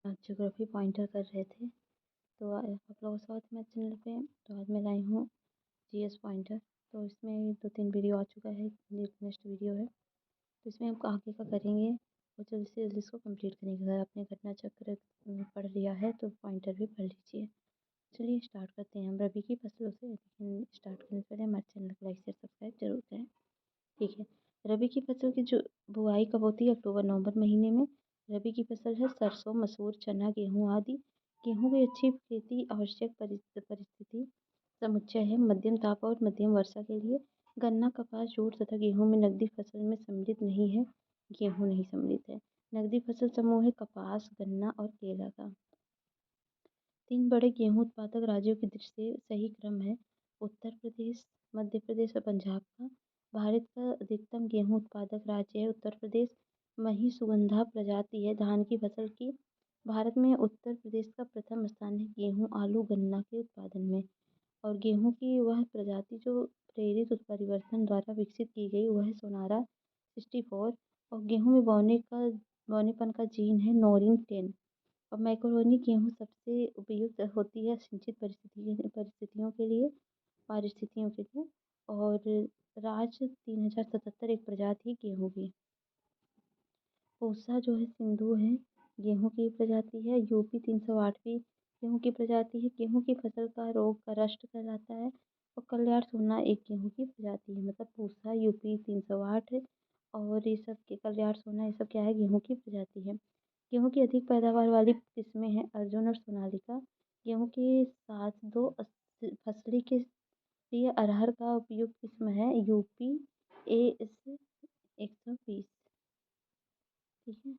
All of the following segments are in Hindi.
ज्योग्राफी पॉइंटर कर रहे थे। तो आप लोगों का स्वागत है मेरे चैनल पे। तो आज मैं लाई हूँ जीएस पॉइंटर। तो इसमें 2-3 वीडियो आ चुका है, ये नेक्स्ट वीडियो है। तो इसमें हम आगे का करेंगे और जल्दी से जल्दी इसको कंप्लीट करेंगे। अगर आपने घटना चक्र पढ़ लिया है तो पॉइंटर भी पढ़ लीजिए। चलिए स्टार्ट करते हैं हम रबी की फसलों से। लेकिन स्टार्ट करने से पहले हमारे चैनल को लाइक शेयर सब्सक्राइब जरूर करें। ठीक है, रबी की फसल की जो बुआई कब होती है? अक्टूबर नवंबर महीने में। रबी की फसल है सरसों, मसूर, चना, गेहूँ आदि। गेहूँ की अच्छी खेती आवश्यक परिस्थिति समुच्चय है मध्यम ताप और मध्यम वर्षा के लिए। गन्ना, कपास, जूट तथा गेहूँ में नकदी फसल में सम्मिलित नहीं है। गेहूँ नहीं सम्मिलित है। नकदी फसल समूह है कपास, गन्ना और केला का। 3 बड़े गेहूँ उत्पादक राज्यों की दृष्टि से सही क्रम है उत्तर प्रदेश, मध्य प्रदेश और पंजाब का। भारत का अधिकतम गेहूँ उत्पादक राज्य है उत्तर प्रदेश। मही सुगंधा प्रजाति है धान की फसल की। भारत में उत्तर प्रदेश का प्रथम स्थान है गेहूँ, आलू, गन्ना के उत्पादन में। और गेहूँ की वह प्रजाति जो प्रेरित उत्परिवर्तन द्वारा विकसित की गई वह है सोनारा 64। और गेहूँ में बौनेपन का जीन है नोरिन 10। और मैक्रोनी गेहूँ सबसे उपयुक्त होती है सिंचित पारिस्थितियों के लिए। और राज 3077 एक प्रजाति है गेहूँ की। पूसा जो है सिंधु है गेहूँ की प्रजाति है। यूपी 308वीं गेहूँ की प्रजाति है। गेहूँ की फसल का रोग का राष्ट्र कहलाता है। और कल्याण सोना एक गेहूँ की प्रजाति है। मतलब पूसा, यूपी 308 और ये सब के कल्याण सोना, ये सब क्या है? गेहूँ की प्रजाति है। गेहूँ की अधिक पैदावार वाली किस्में हैं अर्जुन और सोनालिका। गेहूँ की 7 फसली के लिए अरहर का उपयुक्त किस्म है यूपी AS 120। ठीक है,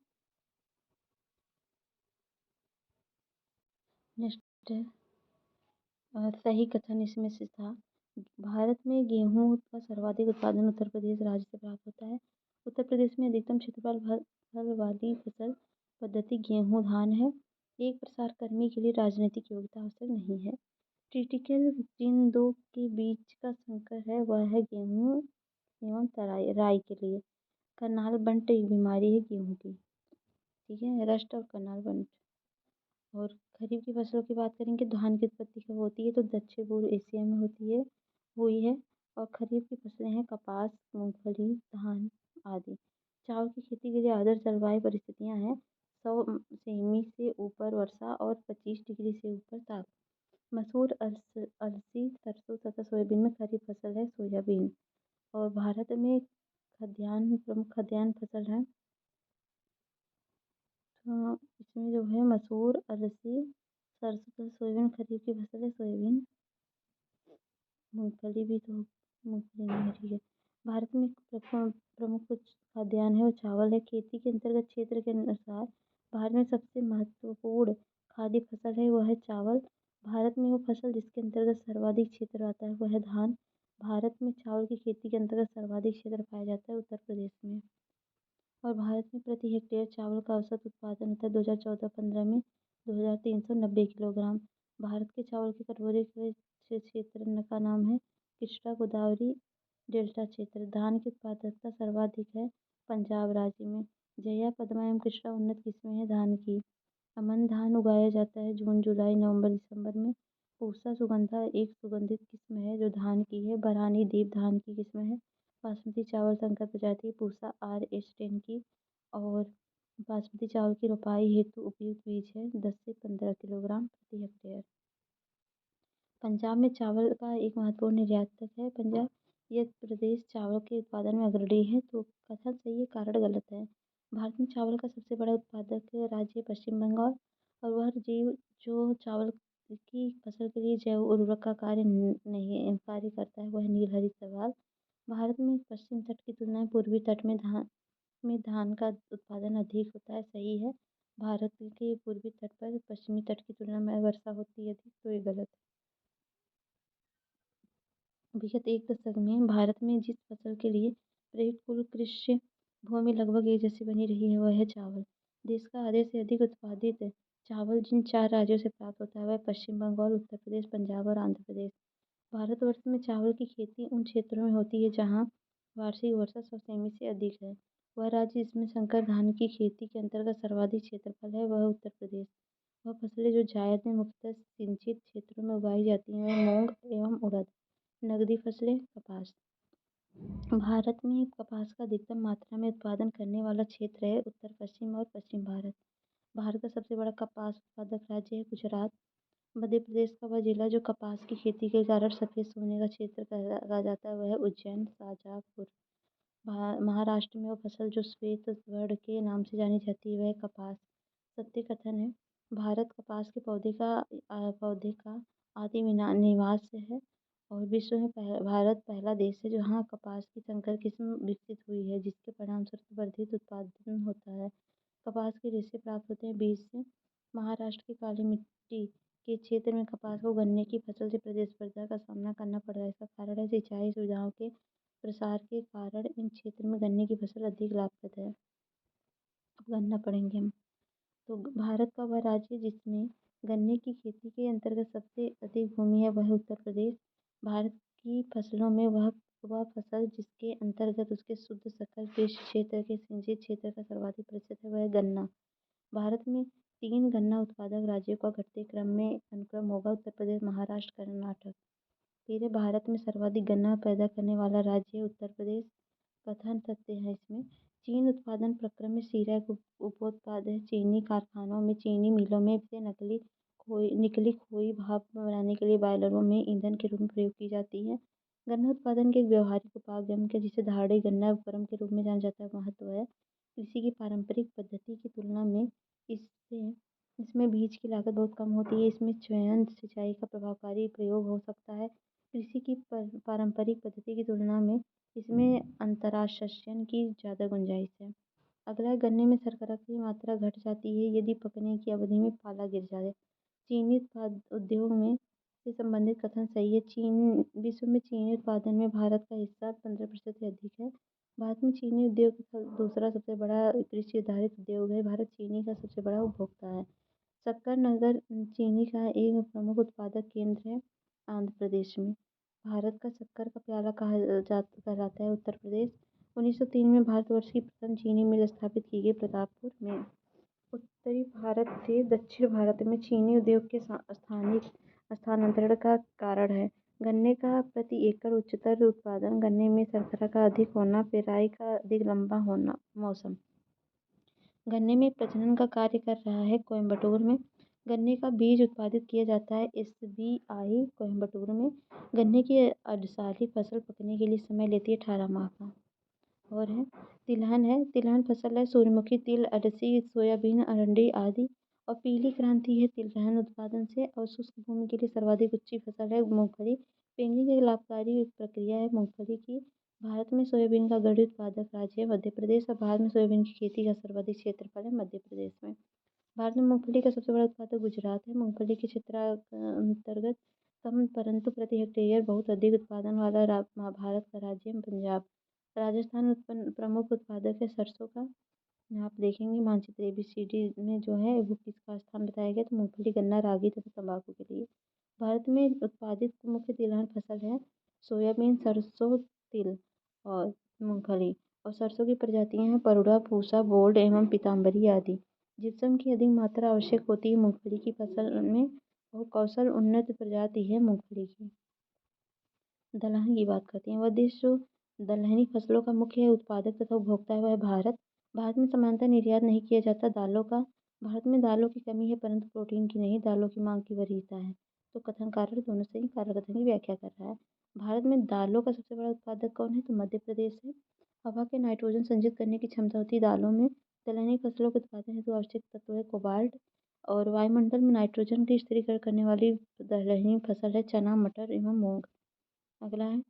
नेक्स्ट है सही कथन इसमें से था। भारत में गेहूँ का सर्वाधिक उत्पादन उत्तर प्रदेश राज्य से प्राप्त होता है। उत्तर प्रदेश में अधिकतम क्षेत्रफल फल वाली फसल पद्धति गेहूँ धान है। एक प्रसार कर्मी के लिए राजनीतिक योग्यता आवश्यक नहीं है। क्रिटिकल जिन दो के बीच का संकर है वह है गेहूँ एवं राई के लिए। करनाल बंट एक बीमारी है गेहूँ की। ठीक है, रस्ट और करनाल बंट। और खरीफ की फसलों की बात करेंगे धान की उत्पत्ति कब होती है? तो दक्षिण पूर्व एशिया में हुई है। और खरीफ की फसलें हैं कपास, मूंगफली, धान आदि। चावल की खेती के लिए आदर्श जलवायु परिस्थितियां हैं 100 सेमी से ऊपर वर्षा और 25 डिग्री से ऊपर ताप। मसूर, अलसी, सरसों तथा सोयाबीन में खरीफ फसल है सोयाबीन। और भारत में प्रमुख खाद्यान्न फसल है। तो इसमें जो है मसूर, अलसी, सरसों तथा सोयाबीन खरीफ की फसल है सोयाबीन। मूंगफली भी तो मूंगफली नहीं है। ठीक है, भारत में प्रमुख कुछ खाद्यान्न है और चावल है। खेती के अंतर्गत क्षेत्र के अनुसार भारत में सबसे महत्वपूर्ण खाद्य फसल है वह है चावल। भारत में वो फसल जिसके अंतर्गत सर्वाधिक क्षेत्र आता है वह है धान। भारत में चावल की खेती के अंतर्गत सर्वाधिक क्षेत्र पाया जाता है उत्तर प्रदेश में। और भारत में प्रति हेक्टेयर चावल का औसत उत्पादन होता है 2014-15 में 2390 किलोग्राम। भारत के चावल के कटोरे के क्षेत्र का नाम है कृष्णा गोदावरी डेल्टा क्षेत्र। धान की उत्पादकता सर्वाधिक है पंजाब राज्य में। जया, पदमा एवं कृष्णा उन्नत किस्में हैं धान की। अमन धान उगाया जाता है जून, जुलाई, नवंबर, दिसंबर में। पूसा सुगंधा एक सुगंधित किस्म है जो धान की है। बरहानी दीप धान की किस्म है। बासमती चावल संकर प्रजाति पूसा RH10 की। और बासमती चावल की रोपाई हेतु उपयुक्त बीज है 10 से 15 किलोग्राम प्रति हेक्टेयर। पंजाब में चावल का एक महत्वपूर्ण निर्यातक है पंजाब। यह प्रदेश चावल के उत्पादन में अग्रणी है। तो कथन सही है, कारण गलत है। भारत में चावल का सबसे बड़ा उत्पादक राज्य है पश्चिम बंगाल। और वह जीव जो चावल की फसल के लिए जैव उर्वरक का कार्य करता है वह नीलहरित शैवाल। भारत में पश्चिम तट की तुलना में पूर्वी तट में धान का उत्पादन अधिक होता है। सही है, भारत के पूर्वी तट पर पश्चिमी तट की तुलना में वर्षा होती है अधिक। तो ये गलत है। विगत एक दशक में भारत में जिस फसल के लिए प्रयुक्त कुल कृषि भूमि लगभग एक जैसी बनी रही है वह है चावल। देश का आधे से अधिक उत्पादित चावल जिन 4 राज्यों से प्राप्त होता है वह पश्चिम बंगाल, उत्तर प्रदेश, पंजाब और आंध्र प्रदेश। भारतवर्ष में चावल की खेती उन क्षेत्रों में होती है जहाँ वार्षिक वर्षा 100 सेमी से अधिक है। वह राज्य जिसमें संकर धान की खेती के अंतर्गत सर्वाधिक क्षेत्रफल है वह उत्तर प्रदेश। फसलें जो जायद में मुख्यतः सिंचित क्षेत्रों में उगाई जाती हैं वे मूंग एवं उड़द। नगदी फसलें कपास। भारत में कपास का अधिकतम मात्रा में उत्पादन करने वाला क्षेत्र है उत्तर पश्चिम और पश्चिम भारत। भारत का सबसे बड़ा कपास उत्पादक राज्य है गुजरात। मध्य प्रदेश का वह जिला जो कपास की खेती के कारण सफेद सोने का क्षेत्र कहा जाता है वह है उज्जैन शाजापुर। महाराष्ट्र में वो फसल जो श्वेत वर्ण के नाम से जानी जाती है वह कपास। सत्य कथन है भारत कपास के पौधे का आदि निवास है और विश्व में भारत पहला देश है जहाँ कपास की संकर किस्म विकसित हुई है जिसके परिणामस्वरूप वर्धित उत्पादन होता है। कपास के रेशे प्राप्त होते हैं बीज से। महाराष्ट्र की काली मिट्टी के क्षेत्र में कपास को गन्ने की फसल से प्रतिस्पर्धा का सामना करना पड़ रहा है। इसका कारण है सिंचाई सुविधाओं के प्रसार के कारण इन क्षेत्रों में गन्ने की फसल अधिक लाभप्रद है। अब गन्ना पढ़ेंगे हम। तो भारत का वह राज्य जिसमें गन्ने की खेती के अंतर्गत सबसे अधिक भूमि है वह उत्तर प्रदेश। भारत की फसलों में वह फसल जिसके अंतर्गत उसके शुद्ध सकल कृषि क्षेत्र के सिंचित क्षेत्र का सर्वाधिक प्रतिशत है वह गन्ना। भारत में 3 गन्ना उत्पादक राज्यों का घटते क्रम में अनुक्रम होगा उत्तर प्रदेश, महाराष्ट्र, कर्नाटक। फिर भारत में सर्वाधिक गन्ना पैदा करने वाला राज्य है उत्तर प्रदेश। कथन तथ्य है इसमें। चीन उत्पादन प्रक्रम में शीरा एक उपोत्पाद है। चीनी कारखानों में चीनी मिलों में से निकली खोई भाप बनाने के लिए बॉयलरों में ईंधन के रूप में प्रयोग की जाती है। गन्ना उत्पादन के एक व्यवहारिक उपागम के जिसे धाड़ी गन्ना उपक्रम के रूप में जाना जाता है महत्व है। कृषि की पारंपरिक पद्धति की तुलना में इसमें बीज की लागत बहुत कम होती है। इसमें चयन सिंचाई का प्रभावकारी प्रयोग हो सकता है। कृषि की पारंपरिक पद्धति की तुलना में इसमें अंतराशस्यन की ज़्यादा गुंजाइश है। अगला गन्ने में शर्करा की मात्रा घट जाती है यदि पकने की अवधि में पाला गिर जाए। चीनी उत्पाद उद्योग में से संबंधित कथन सही है। विश्व में चीनी उत्पादन में भारत का हिस्सा 15% से अधिक है। भारत में चीनी उद्योग दूसरा सबसे बड़ा कृषि आधारित उद्योग है। भारत चीनी का सबसे बड़ा उपभोक्ता है। शक्कर नगर चीनी का एक प्रमुख उत्पादक केंद्र है आंध्र प्रदेश में। भारत का शक्कर का प्याला कहलाता है उत्तर प्रदेश। 1903 में भारतवर्ष की प्रथम चीनी मिल स्थापित की गई प्रतापपुर में। उत्तरी भारत से दक्षिण भारत में चीनी उद्योग के स्थानिक स्थानांतरण का कारण है गन्ने का प्रति एकड़ उच्चतर उत्पादन, गन्ने में शर्करा का अधिक होना, पेराई का अधिक लंबा होना। मौसम गन्ने में प्रजनन का कार्य कर रहा है कोयम्बटूर में। गन्ने का बीज उत्पादित किया जाता है SBI कोयम्बटूर में। गन्ने की अर्धशाली फसल पकने के लिए समय लेती है 18 माह का। और है तिलहन फसल है सूर्यमुखी, तिल, अरसी, सोयाबीन, अरंडी आदि। और पीली क्रांति है तिलहन उत्पादन से। और शुष्क भूमि के लिए सर्वाधिक उच्च फसल है मूंगफली। पेंगिंग एक लाभकारी प्रक्रिया है मूंगफली की। भारत में सोयाबीन का गढ़ उत्पादक राज्य है मध्य प्रदेश और भारत में सोयाबीन की खेती का सर्वाधिक क्षेत्रफल है मध्य प्रदेश में। भारत में मूंगफली का सबसे बड़ा उत्पादक गुजरात है। मूंगफली के क्षेत्र अंतर्गत कम परंतु प्रति हेक्टेयर बहुत अधिक उत्पादन वाला भारत का राज्य है पंजाब। राजस्थान प्रमुख उत्पादक है सरसों का। यहाँ आप देखेंगे मानचित्र ABCD में जो है वो किसका स्थान बताया गया तो मूंगफली, गन्ना, रागी तथा तंबाकू के लिए। भारत में उत्पादित मुख्य तिलहन फसल है सोयाबीन, सरसों, तिल और मूंगफली। और सरसों की प्रजातियां हैं परुड़ा, पूसा, बोल्ड एवं पीताम्बरी आदि। जिप्सम की अधिक मात्रा आवश्यक होती है मूंगफली की फसल में और कौशल उन्नत प्रजाति है मूंगफली की। दलहन की बात करते हैं। वह देश जो दलहनी फसलों का मुख्य उत्पादक तथा उपभोक्ता है वह भारत। भारत में समानता निर्यात नहीं किया जाता दालों का। भारत में दालों की कमी है परंतु प्रोटीन की नहीं। दालों की मांग की वरीयता है। तो कथन कार्य दोनों से ही कार्य कथन की व्याख्या कर रहा है। भारत में दालों का सबसे बड़ा उत्पादक कौन है तो मध्य प्रदेश है। हवा के नाइट्रोजन संचित करने की क्षमता होती है दालों में। दलहनी फसलों के उत्पादन हेतु आवश्यक तत्व है कोबाल्ट। और वायुमंडल में नाइट्रोजन की स्थिरीकरण करने वाली दलहनी फसल है चना, मटर एवं मूंग। अगला है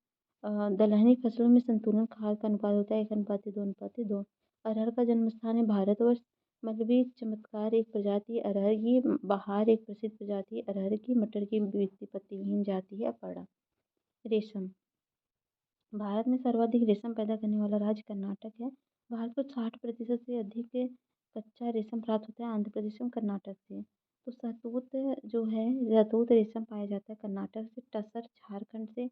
दलहनी फसलों में संतुलन खाद का अनुपात होता है 1:2:2। अरहर का जन्म स्थान है भारतवर्ष। मलबी चमत्कार एक प्रजाति अरहर की। बहार एक प्रसिद्ध प्रजाति अरहर की। मटर की पत्तीविहीन जाति है अपर्णा। रेशम भारत में सर्वाधिक रेशम पैदा करने वाला राज्य कर्नाटक है। भारत को 60% से अधिक कच्चा रेशम प्राप्त होता है आंध्र प्रदेश एवं कर्नाटक से। तो शहतूत रेशम पाया जाता है कर्नाटक से। टसर झारखंड से।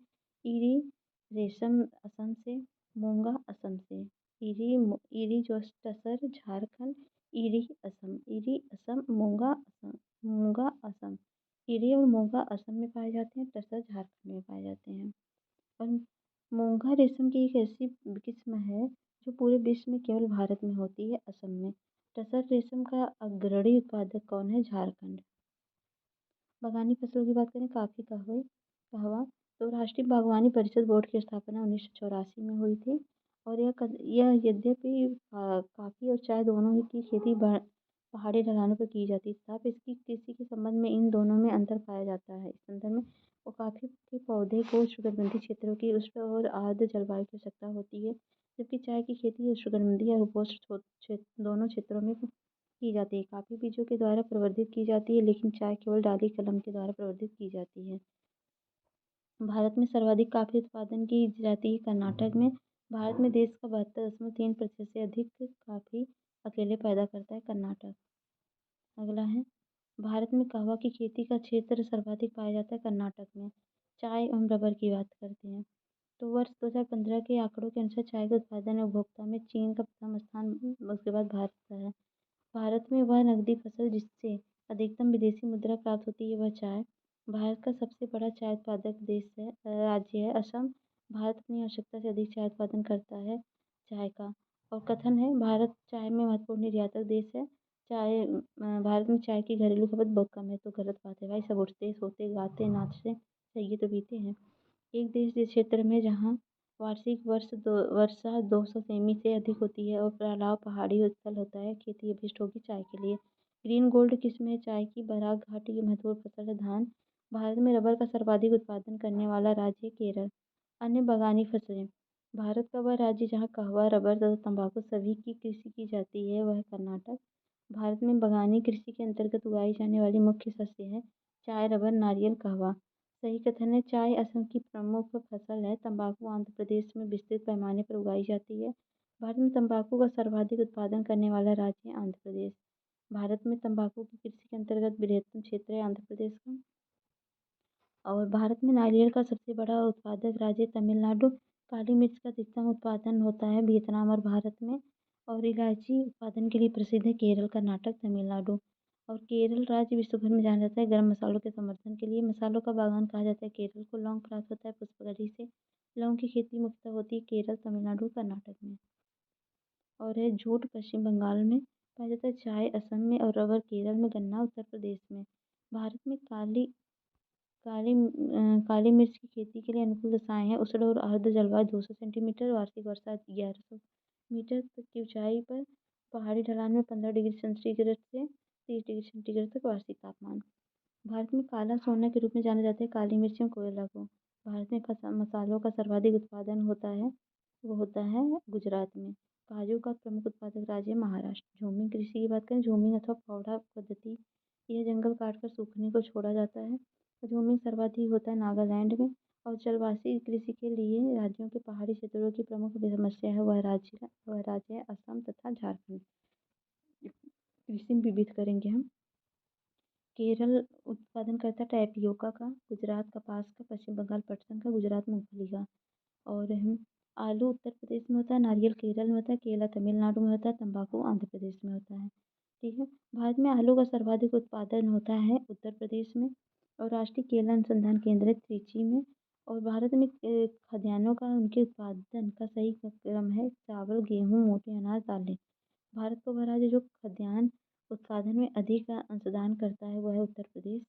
इरी रेशम असम से। मूंगा असम से। इरी जो टसर झारखंड, इरी असम, मूंगा असम। मूंगा असम। कीड़े और मूंगा असम में पाए जाते हैं, तसर झारखंड में पाए जाते हैं। और मूंगा रेशम की एक ऐसी किस्म है जो पूरे विश्व में केवल भारत में होती है, असम में। तसर रेशम का अग्रणी उत्पादक कौन है? झारखंड। बागवानी फसलों की बात करें, काफ़ी कहवा। तो राष्ट्रीय बागवानी परिषद बोर्ड की स्थापना 1984 में हुई थी। और यह यद्यपि काफ़ी और चाय दोनों ही की खेती पहाड़ी ढलानों पर की जाती है, तथापि इसकी कृषि के संबंध में इन दोनों में अंतर पाया जाता है। इस संदर्भ में और कॉफ़ी के पौधे को उष्णकटिबंधीय क्षेत्रों की उष्ण और आर्द्र जलवायु की आवश्यकता होती है, जबकि चाय की खेती उष्णकटिबंधीय और उपोष्ण दोनों क्षेत्रों में की जाती है। कॉफ़ी बीजों के द्वारा प्रवर्धित की जाती है, लेकिन चाय केवल डाली कलम के द्वारा प्रवर्धित की जाती है। भारत में सर्वाधिक कॉफ़ी उत्पादन की जाती है कर्नाटक में। भारत में देश का 72.3% से अधिक कॉफ़ी अकेले पैदा करता है कर्नाटक। अगला है, भारत में कहवा की खेती का क्षेत्र सर्वाधिक पाया जाता है कर्नाटक में। चाय एवं रबर की बात करते हैं, तो वर्ष 2015 के आंकड़ों के अनुसार चाय के उत्पादन और उपभोक्ता में चीन का प्रथम स्थान, उसके बाद भारत का है। भारत में वह नकदी फसल जिससे अधिकतम विदेशी मुद्रा प्राप्त होती है वह चाय। भारत का सबसे बड़ा चाय उत्पादक राज्य है असम। भारत अपनी आवश्यकता से अधिक चाय उत्पादन करता है चाय का। और कथन है, भारत चाय में महत्वपूर्ण निर्यातक देश है। भारत में चाय की घरेलू खपत बहुत कम है, तो गलत बात है भाई। सब उठते सोते गाते नाचते चाहिए तो पीते हैं। एक देश जिस क्षेत्र में जहाँ वार्षिक वर्षा 200 सेमी से अधिक होती है और अलावा पहाड़ी स्थल होता है, खेती अभिष्ट होगी चाय के लिए। ग्रीन गोल्ड किस्म है चाय की। बराक घाटी की महत्वपूर्ण फसल है धान। भारत में रबर का सर्वाधिक उत्पादन करने वाला राज्य है केरल। अन्य बागानी फसलें, भारत का वह राज्य जहाँ कहवा, रबर तथा तंबाकू सभी की कृषि की जाती है वह है कर्नाटक। भारत में बागानी कृषि के अंतर्गत उगाई जाने वाली मुख्य शस्य है चाय, रबर, नारियल, कहवा। सही कथन है, चाय असम की प्रमुख फसल है। तंबाकू आंध्र प्रदेश में विस्तृत पैमाने पर उगाई जाती है। भारत में तंबाकू का सर्वाधिक उत्पादन करने वाला राज्य है आंध्र प्रदेश। भारत में तंबाकू की कृषि के अंतर्गत बृहत्तम क्षेत्र है आंध्र प्रदेश का। और भारत में नारियल का सबसे बड़ा उत्पादक राज्य तमिलनाडु। काली मिर्च का अधिकतम उत्पादन होता है वियतनाम और भारत में। और इलायची उत्पादन के लिए प्रसिद्ध है केरल, कर्नाटक, तमिलनाडु। और केरल राज्य विश्व भर में जाना जाता है गर्म मसालों के समर्थन के लिए। मसालों का बागान कहा जाता है केरल को। लौंग प्राप्त होता है पुष्पगढ़ी से। लौंग की खेती मुख्यतः होती है केरल, तमिलनाडु, कर्नाटक में। और है जूट पश्चिम बंगाल में पाया जाता है, चाय असम में और रबर केरल में, गन्ना उत्तर प्रदेश में। भारत में काली मिर्च की खेती के लिए अनुकूल दशाएं हैं। उष्ण और आर्द्र जलवायु 200 सेंटीमीटर, वार्षिक वर्षा 1100 मीटर तक की ऊंचाई पर, पहाड़ी ढलान में 15 डिग्री सेंटीग्रेड से 30 डिग्री सेंटीग्रेड तक वार्षिक तापमान। भारत में काला सोना के रूप में जाना जाता है काली मिर्च और कोयला को। भारत में मसालों का सर्वाधिक उत्पादन होता है गुजरात में। काजू का प्रमुख उत्पादक राज्य है महाराष्ट्र। झूमिंग कृषि की बात करें, झूमिंग अथवा पौधा पद्धति, यह जंगल काटकर सूखने को छोड़ा जाता है। झूमिंग सर्वाधिक होता है नागालैंड में। और जलवासी कृषि के लिए राज्यों के पहाड़ी क्षेत्रों की प्रमुख समस्या है वह राज्य है असम तथा झारखंड। कृषि में विविध करेंगे हम। केरल उत्पादन करता है टैपियोका का, गुजरात कपास का, पश्चिम बंगाल पटसन का, गुजरात मूंगफली का। और हम आलू उत्तर प्रदेश में होता है, नारियल केरल में होता है, केला तमिलनाडु में होता है, तंबाकू आंध्र प्रदेश में होता है। ठीक है, भारत में आलू का सर्वाधिक उत्पादन होता है उत्तर प्रदेश में। और राष्ट्रीय केला अनुसंधान केंद्र है त्रिची में। और भारत में खाद्यान्नों का उनके उत्पादन का सही क्रम है चावल, गेहूँ, मोटे अनाज, दालें। भारत का वह राज्य जो खाद्यान्न उत्पादन में अधिक अंशदान करता है वह है उत्तर प्रदेश।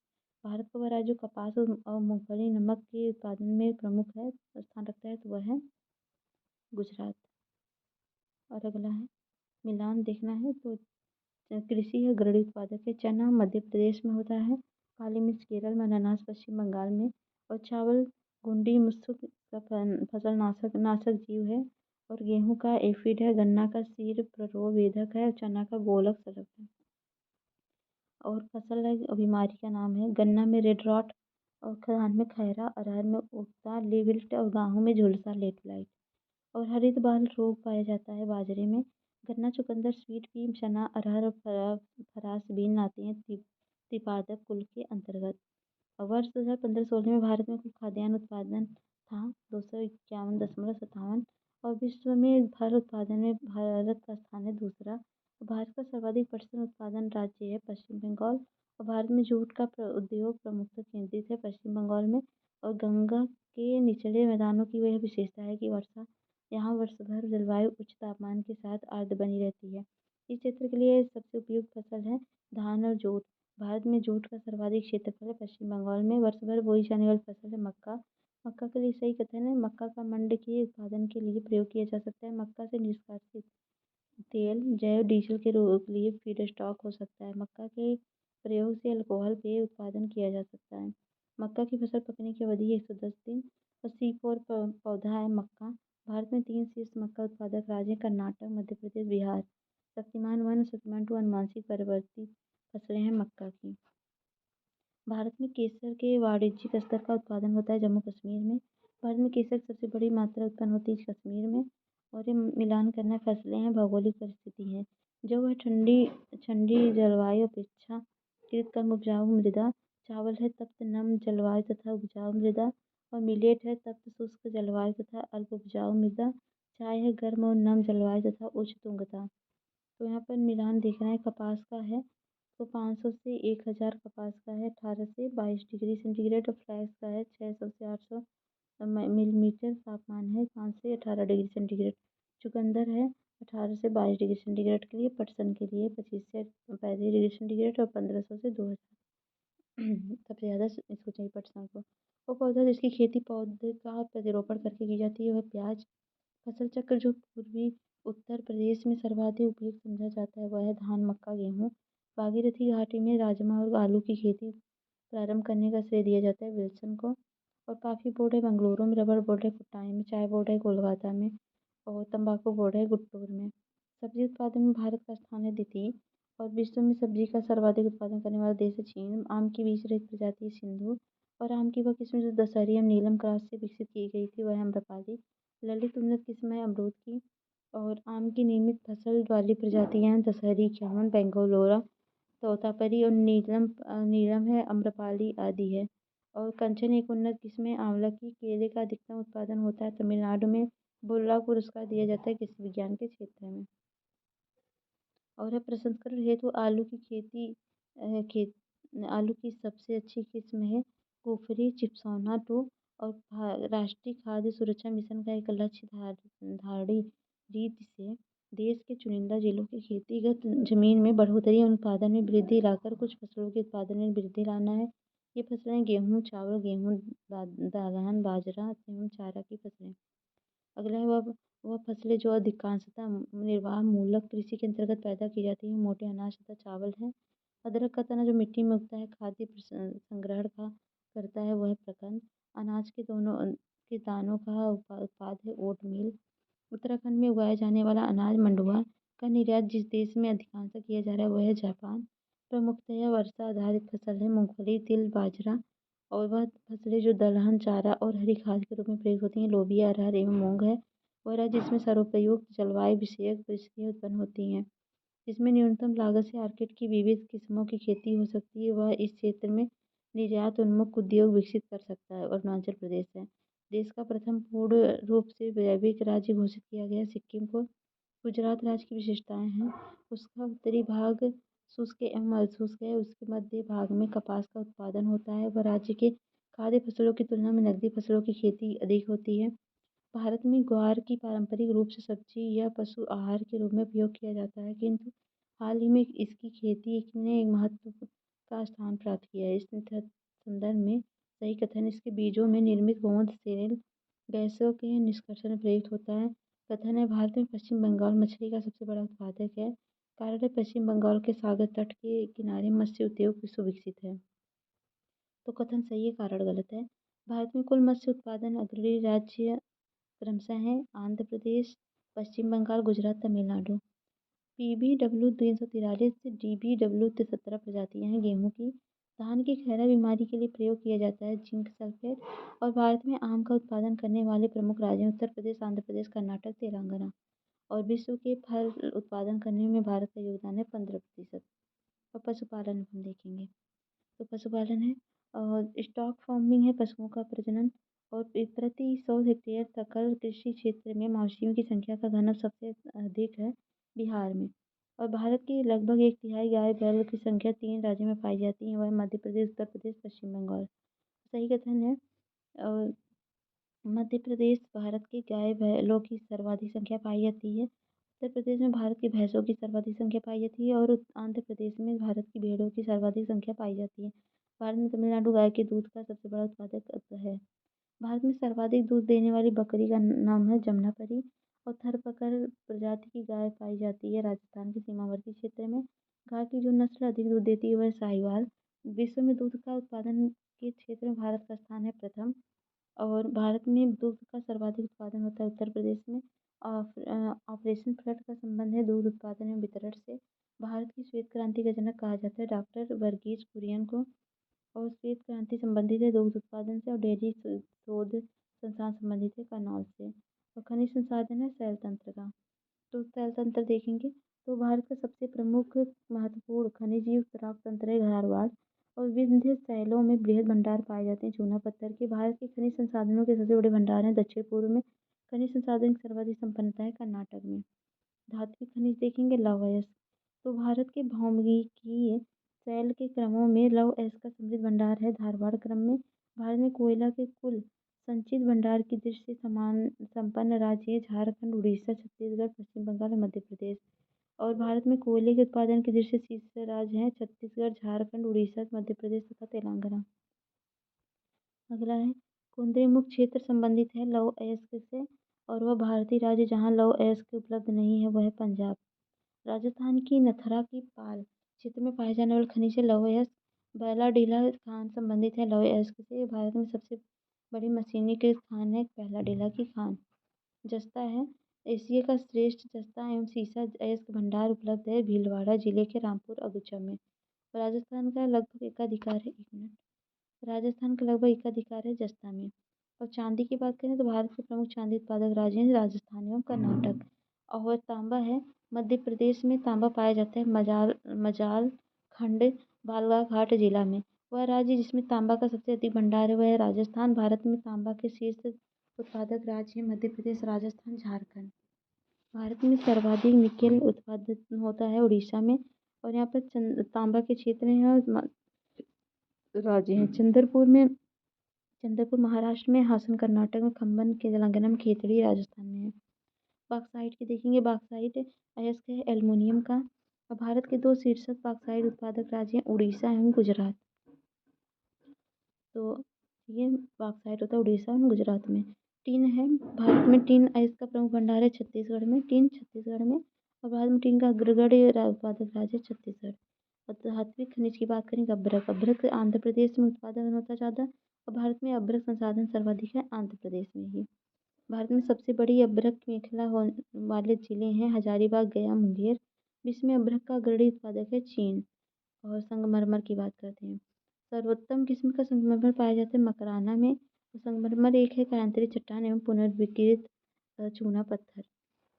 भारत का वह राज्य जो कपास और मूंगफली नमक के उत्पादन में प्रमुख है स्थान रखता है तो वह है गुजरात। और अगला है, मिलान देखना है तो कृषि है अग्रणी उत्पादक है। चना मध्य प्रदेश में होता है, काली मिर्च केरल में, अनानास पश्चिम बंगाल में। और चावल घुंडी मुस्सुक का फसल नाशक जीव है। और गेहूं का एफिड है, गन्ना का सीर प्ररोवेधक है, चना का गोलक सड़क है। और फसल है बीमारी का नाम है, गन्ना में रेड रॉट, और धान में खैरा, अरहर में उगता लीविल्ट, और गेहूं में झुलसा लेट ब्लाइट। और हरित बाल रोग पाया जाता है बाजरे में। गन्ना, चुकंदर, स्वीट पी, चना, अरहर और फरास बीन आते हैं त्रिपादक कुल के अंतर्गत। वर्ष 2015-16 में भारत में कुल खाद्यान्न उत्पादन था 251.57। और विश्व में फल उत्पादन में भारत का स्थान है दूसरा। भारत का सर्वाधिक पटसन उत्पादन राज्य है पश्चिम बंगाल। और भारत में जूट का उद्योग प्रमुखतः केंद्रित है पश्चिम बंगाल में। और गंगा के निचले मैदानों की वह विशेषता है कि यहाँ वर्ष भर जलवायु उच्च तापमान के साथ आर्द्र बनी रहती है। इस क्षेत्र के लिए सबसे उपयुक्त फसल है धान और जूट। भारत में जूट का सर्वाधिक क्षेत्रफल है। पश्चिम बंगाल में वर्ष भर बोई जाने वाली फसल है मक्का। मक्का के लिए सही कथन है, मक्का का मंड के उत्पादन के लिए प्रयोग किया जा सकता है। मक्का से निष्कासित तेल जैव डीजल के लिए फीडस्टॉक हो सकता है। मक्का के प्रयोग से अल्कोहल पेय उत्पादन किया जा सकता है। मक्का की फसल पकने की अवधि 110 दिन और C4 पौधा है मक्का। भारत में 3 शीर्ष मक्का उत्पादक राज्य हैं, कर्नाटक, मध्य प्रदेश, बिहार। शक्तिमान 1 और शक्तिमान 2 अनुवांशिक परिवर्तित फसलें हैं मक्का की। भारत में केसर के वाणिज्यिक स्तर का उत्पादन होता है जम्मू कश्मीर में। भारत में केसर की सबसे बड़ी मात्रा उत्पन्न होती है कश्मीर में। और ये मिलान करना फसलें हैं, भौगोलिक परिस्थिति है। जो वह ठंडी ठंडी जलवायु अपेक्षाकृत कम उपजाऊ मृदा। चावल है तप्त नम जलवायु तथा उपजाऊ मृदा। और मिलेट है तप्त शुष्क जलवायु तथा अल्प उपजाऊ मृदा। चाय है गर्म और नम जलवायु तथा उच्च तुंगता। तो यहाँ पर मिलान देखना है, कपास का है तो 500 से 1000 कपास का है 18 से 22 डिग्री सेंटीग्रेड। और फ्लैक्स का है 600 से 800 मिलीमीटर तापमान है 5 से 18 डिग्री सेंटीग्रेड। चुकंदर है 18 से 22 डिग्री सेंटीग्रेड के लिए। पटसन के लिए 25 से 35 डिग्री सेंटीग्रेड और 1500 से 2000 सबसे ज़्यादा इसको चाहिए पटसन को। वो पौधा जिसकी खेती पौधे का प्रतिरोपण करके की जाती है वह प्याज। फसल चक्र जो पूर्वी उत्तर प्रदेश में सर्वाधिक उपयुक्त समझा जाता है वह है धान, मक्का, गेहूँ। भागीरथी घाटी में राजमा और आलू की खेती प्रारंभ करने का श्रेय दिया जाता है विल्सन को। और कॉफ़ी बोर्ड है बेंगलुरु में, रबर बोर्ड है कोट्टाई में, चाय बोर्ड है कोलकाता में और तंबाकू बोर्ड है गुड़्टूर में। सब्जी उत्पादन में भारत का स्थान है द्वितीय। और विश्व में सब्जी का सर्वाधिक उत्पादन करने वाला देश है चीन। आम की बीज रहित प्रजाति है सिंधु। और आम की वह किस्म जो दशहरी एवं नीलम क्रॉस से विकसित की गई थी वह है अम्रपाली। ललित उन्नत किस्म है अमरूद की। और आम की नियमित फसल वाली प्रजातियाँ हैं दशहरी, जामुन, बेंगलोरा, तोतापरी और नीलम है अम्रपाली आदि है। और कंचन एक उन्नत किस्म है आंवला की। केले का अधिकतम उत्पादन होता है तमिलनाडु में। बुर्ला पुरस्कार दिया जाता है कृषि विज्ञान के क्षेत्र में। और है प्रसंस्करण हेतु आलू की खेती। खेत आलू की सबसे अच्छी किस्म है कुफरी चिप्सौना 2। और राष्ट्रीय खाद्य सुरक्षा मिशन का एक लक्ष्य धारी रीति से देश के चुनिंदा जिलों की खेतीगत जमीन में बढ़ोतरी एवं उत्पादन में वृद्धि लाकर कुछ फसलों के उत्पादन में वृद्धि लाना है। ये फसलें गेहूँ, चावल, गेहूँ, दलहन, बाजरा एवं चारा की फसलें। अगला है वह फसलें जो अधिकांशतः निर्वाह मूलक कृषि के अंतर्गत पैदा की जाती हैं, मोटे अनाज तथा चावल हैं। अदरक का तना जो मिट्टी में उगता है, खाद्य संग्रहण का करता है वह प्रकंद। अनाज के के दानों का उत्पाद है ओटमील। उत्तराखंड में उगाया जाने वाला अनाज मंडुआ का निर्यात जिस देश में अधिकांशतः किया जा रहा है वह है जापान। प्रमुखतः वर्षा आधारित फसल है मूंगफली, तिल, बाजरा। और वह फसलें जो दलहन, चारा और हरी खाद के रूप में प्रयोग होती हैं लोबिया, अरहर एवं मूंग है। वह राज्य जिसमें सर्वोपयुक्त जलवायु विषयक परिस्थितियाँ उत्पन्न होती हैं, जिसमें न्यूनतम लागत से ऑर्किड की विविध किस्मों की खेती हो सकती है, वह इस क्षेत्र में निर्यात उन्मुख उद्योग विकसित कर सकता है। अरुणाचल प्रदेश है। देश का प्रथम पूर्ण रूप से जैविक राज्य घोषित किया गया सिक्किम को। गुजरात राज्य की विशेषताएं हैं, उसका उत्तरी भाग शुष्क एवं अर्धशुष्क है। उसके मध्य भाग में कपास का उत्पादन होता है। वह राज्य के खाद्य फसलों की तुलना में नकदी फसलों की खेती अधिक होती है। भारत में ग्वार की पारंपरिक रूप से सब्जी या पशु आहार के रूप में उपयोग किया जाता है, किंतु हाल ही में इसकी खेती ने एक महत्व का स्थान प्राप्त किया है। इस संदर्भ में सही कथन इसके बीजों में निर्मित गोंद सेरेल गैसों के निष्कर्षण प्रयुक्त होता है। कथन है भारत में पश्चिम बंगाल मछली का सबसे बड़ा उत्पादक है। कारण है पश्चिम बंगाल के सागर तट के किनारे मत्स्य उद्योग सुविकसित है। तो कथन सही है, कारण गलत है। भारत में कुल मत्स्य उत्पादन अग्रणी राज्य क्रमशः हैं आंध्र प्रदेश, पश्चिम बंगाल, गुजरात, तमिलनाडु। PBW 343 से DBW 17 प्रजातियां हैं गेहूं की। धान की खैरा बीमारी के लिए प्रयोग किया जाता है जिंक सल्फेट। और भारत में आम का उत्पादन करने वाले प्रमुख राज्य हैं उत्तर प्रदेश, आंध्र प्रदेश, कर्नाटक, तेलंगाना। और विश्व के फल उत्पादन करने में भारत का योगदान है 15%। और पशुपालन हम देखेंगे तो पशुपालन है और स्टॉक फार्मिंग है पशुओं का प्रजनन। और प्रति 100 हेक्टेयर सकल कृषि क्षेत्र में मवेशियों की संख्या का घनत्व सबसे अधिक है बिहार में। और भारत की लगभग एक तिहाई गाय बैल की संख्या 3 राज्यों में पाई जाती है, वह मध्य प्रदेश, उत्तर प्रदेश, पश्चिम बंगाल। सही कथन है। और मध्य प्रदेश भारत की गाय बैलों की सर्वाधिक संख्या पाई जाती है। उत्तर प्रदेश में भारत की भैंसों की सर्वाधिक संख्या पाई जाती है और आंध्र प्रदेश में भारत की भेड़ों की सर्वाधिक संख्या पाई जाती है। भारत में तमिलनाडु गाय के दूध का सबसे बड़ा उत्पादक है। भारत में सर्वाधिक दूध देने वाली बकरी का नाम है जमुनापरी और थरपकर प्रजाति की गाय पाई जाती है राजस्थान के सीमावर्ती क्षेत्र में। गाय की जो नस्ल अधिक दूध देती है वह साहिवाल। विश्व में दूध का उत्पादन के क्षेत्र में भारत का स्थान है प्रथम। और भारत में दूध का सर्वाधिक उत्पादन होता है उत्तर प्रदेश में। ऑपरेशन फ्लड का संबंध है दूध उत्पादन एवं वितरण से। भारत की श्वेत क्रांति का जनक कहा जाता है डॉक्टर वर्गीज कुरियन को। और श्वेत क्रांति संबंधित है दूध उत्पादन से और डेयरी शोध संस्थान संबंधित है करनौल से। और खनिज संसाधन है शैल तंत्र का। तो शैल तंत्र देखेंगे तो भारत का सबसे प्रमुख महत्वपूर्ण खनिज युक्त राक तंत्र है धारवाड़। और विंध्य शैलों में बृहद भंडार पाए जाते हैं चूना पत्थर के। भारत के खनिज संसाधनों के सबसे बड़े भंडार हैं दक्षिण पूर्व में। खनिज संसाधन की सर्वाधिक संपन्नता है कर्नाटक में। धात्विक खनिज देखेंगे लौह अयस्क। तो भारत के भौमिकीय शैल के क्रमों में लौह अयस्क का समृद्ध भंडार है धारवाड़ क्रम में। भारत में कोयला के कुल संचित भंडार की दृष्टि से समान संपन्न राज्य है झारखंड, उड़ीसा, छत्तीसगढ़, पश्चिम बंगाल और मध्य प्रदेश। और भारत में कोयले के उत्पादन की दृष्टि से शीर्ष राज्य हैं छत्तीसगढ़, झारखंड, उड़ीसा, मध्य प्रदेश तथा तेलंगाना। अगला है कुंदरी मुक्त क्षेत्र संबंधित है लौह अयस्क से और वह भारतीय राज्य जहाँ लौह अयस्क उपलब्ध नहीं है वह है पंजाब। राजस्थान की नथरा की पाल क्षेत्र में पाए जाने वाले खनिज है लौह अयस्क। बैलाडीला खान संबंधित है लौह अयस्क से। भारत में सबसे बड़ी मशीनीकृत खान है बैलाडीला की खान। जस्ता है एशिया का श्रेष्ठ जस्ता एवं सीसा अयस्क भंडार उपलब्ध है भीलवाड़ा जिले के रामपुर अगुचा में। राजस्थान का लगभग एकाधिकार है एक मिनट राजस्थान का लगभग एकाधिकार है जस्ता में। और चांदी की बात करें तो भारत के प्रमुख चांदी उत्पादक राज्य हैं राजस्थान एवं कर्नाटक। और तांबा है मध्य प्रदेश में तांबा पाया जाता है मजाल खंड बालाघाट जिला में। वह राज्य जिसमें तांबा का सबसे अधिक भंडार है वह है राजस्थान। भारत में तांबा के शीर्ष उत्पादक राज्य हैं मध्य प्रदेश, राजस्थान, झारखंड। भारत में सर्वाधिक निकेल उत्पादन होता है उड़ीसा में। और यहाँ पर तांबा के क्षेत्र हैं और राज्य हैं चंद्रपुर महाराष्ट्र में, हासन कर्नाटक में, खम्बन के तेलंगाना में, खेतड़ी राजस्थान में है। बॉक्साइट की देखेंगे बॉक्साइट अयस्क है एल्युमिनियम का। और भारत के दो शीर्षक बॉक्साइट उत्पादक राज्य हैं उड़ीसा एवं गुजरात। तो ये बॉक्साइट होता है उड़ीसा और गुजरात में। टीन है भारत में टीन अयस्क का प्रमुख भंडार है छत्तीसगढ़ में। टीन छत्तीसगढ़ में और भारत में टीन का अग्रगण्य उत्पादक राज्य है छत्तीसगढ़। और धात्विक खनिज की बात करें अभ्रक। अभ्रक आंध्र प्रदेश में उत्पादन होता ज़्यादा और भारत में अभ्रक संसाधन सर्वाधिक है आंध्र प्रदेश में ही। भारत में सबसे बड़ी अभ्रक मेखला वाले जिले हैं हजारीबाग, गया, मुंगेर। विश्व में अभ्रक का अग्रणी उत्पादक है चीन। और संगमरमर की बात करते हैं। सर्वोत्तम किस्म का संगमरमर पाया जाता है मकराना में। संगमरमर एक है कायांतरित चट्टान एवं पुनर्विकृत चूना पत्थर।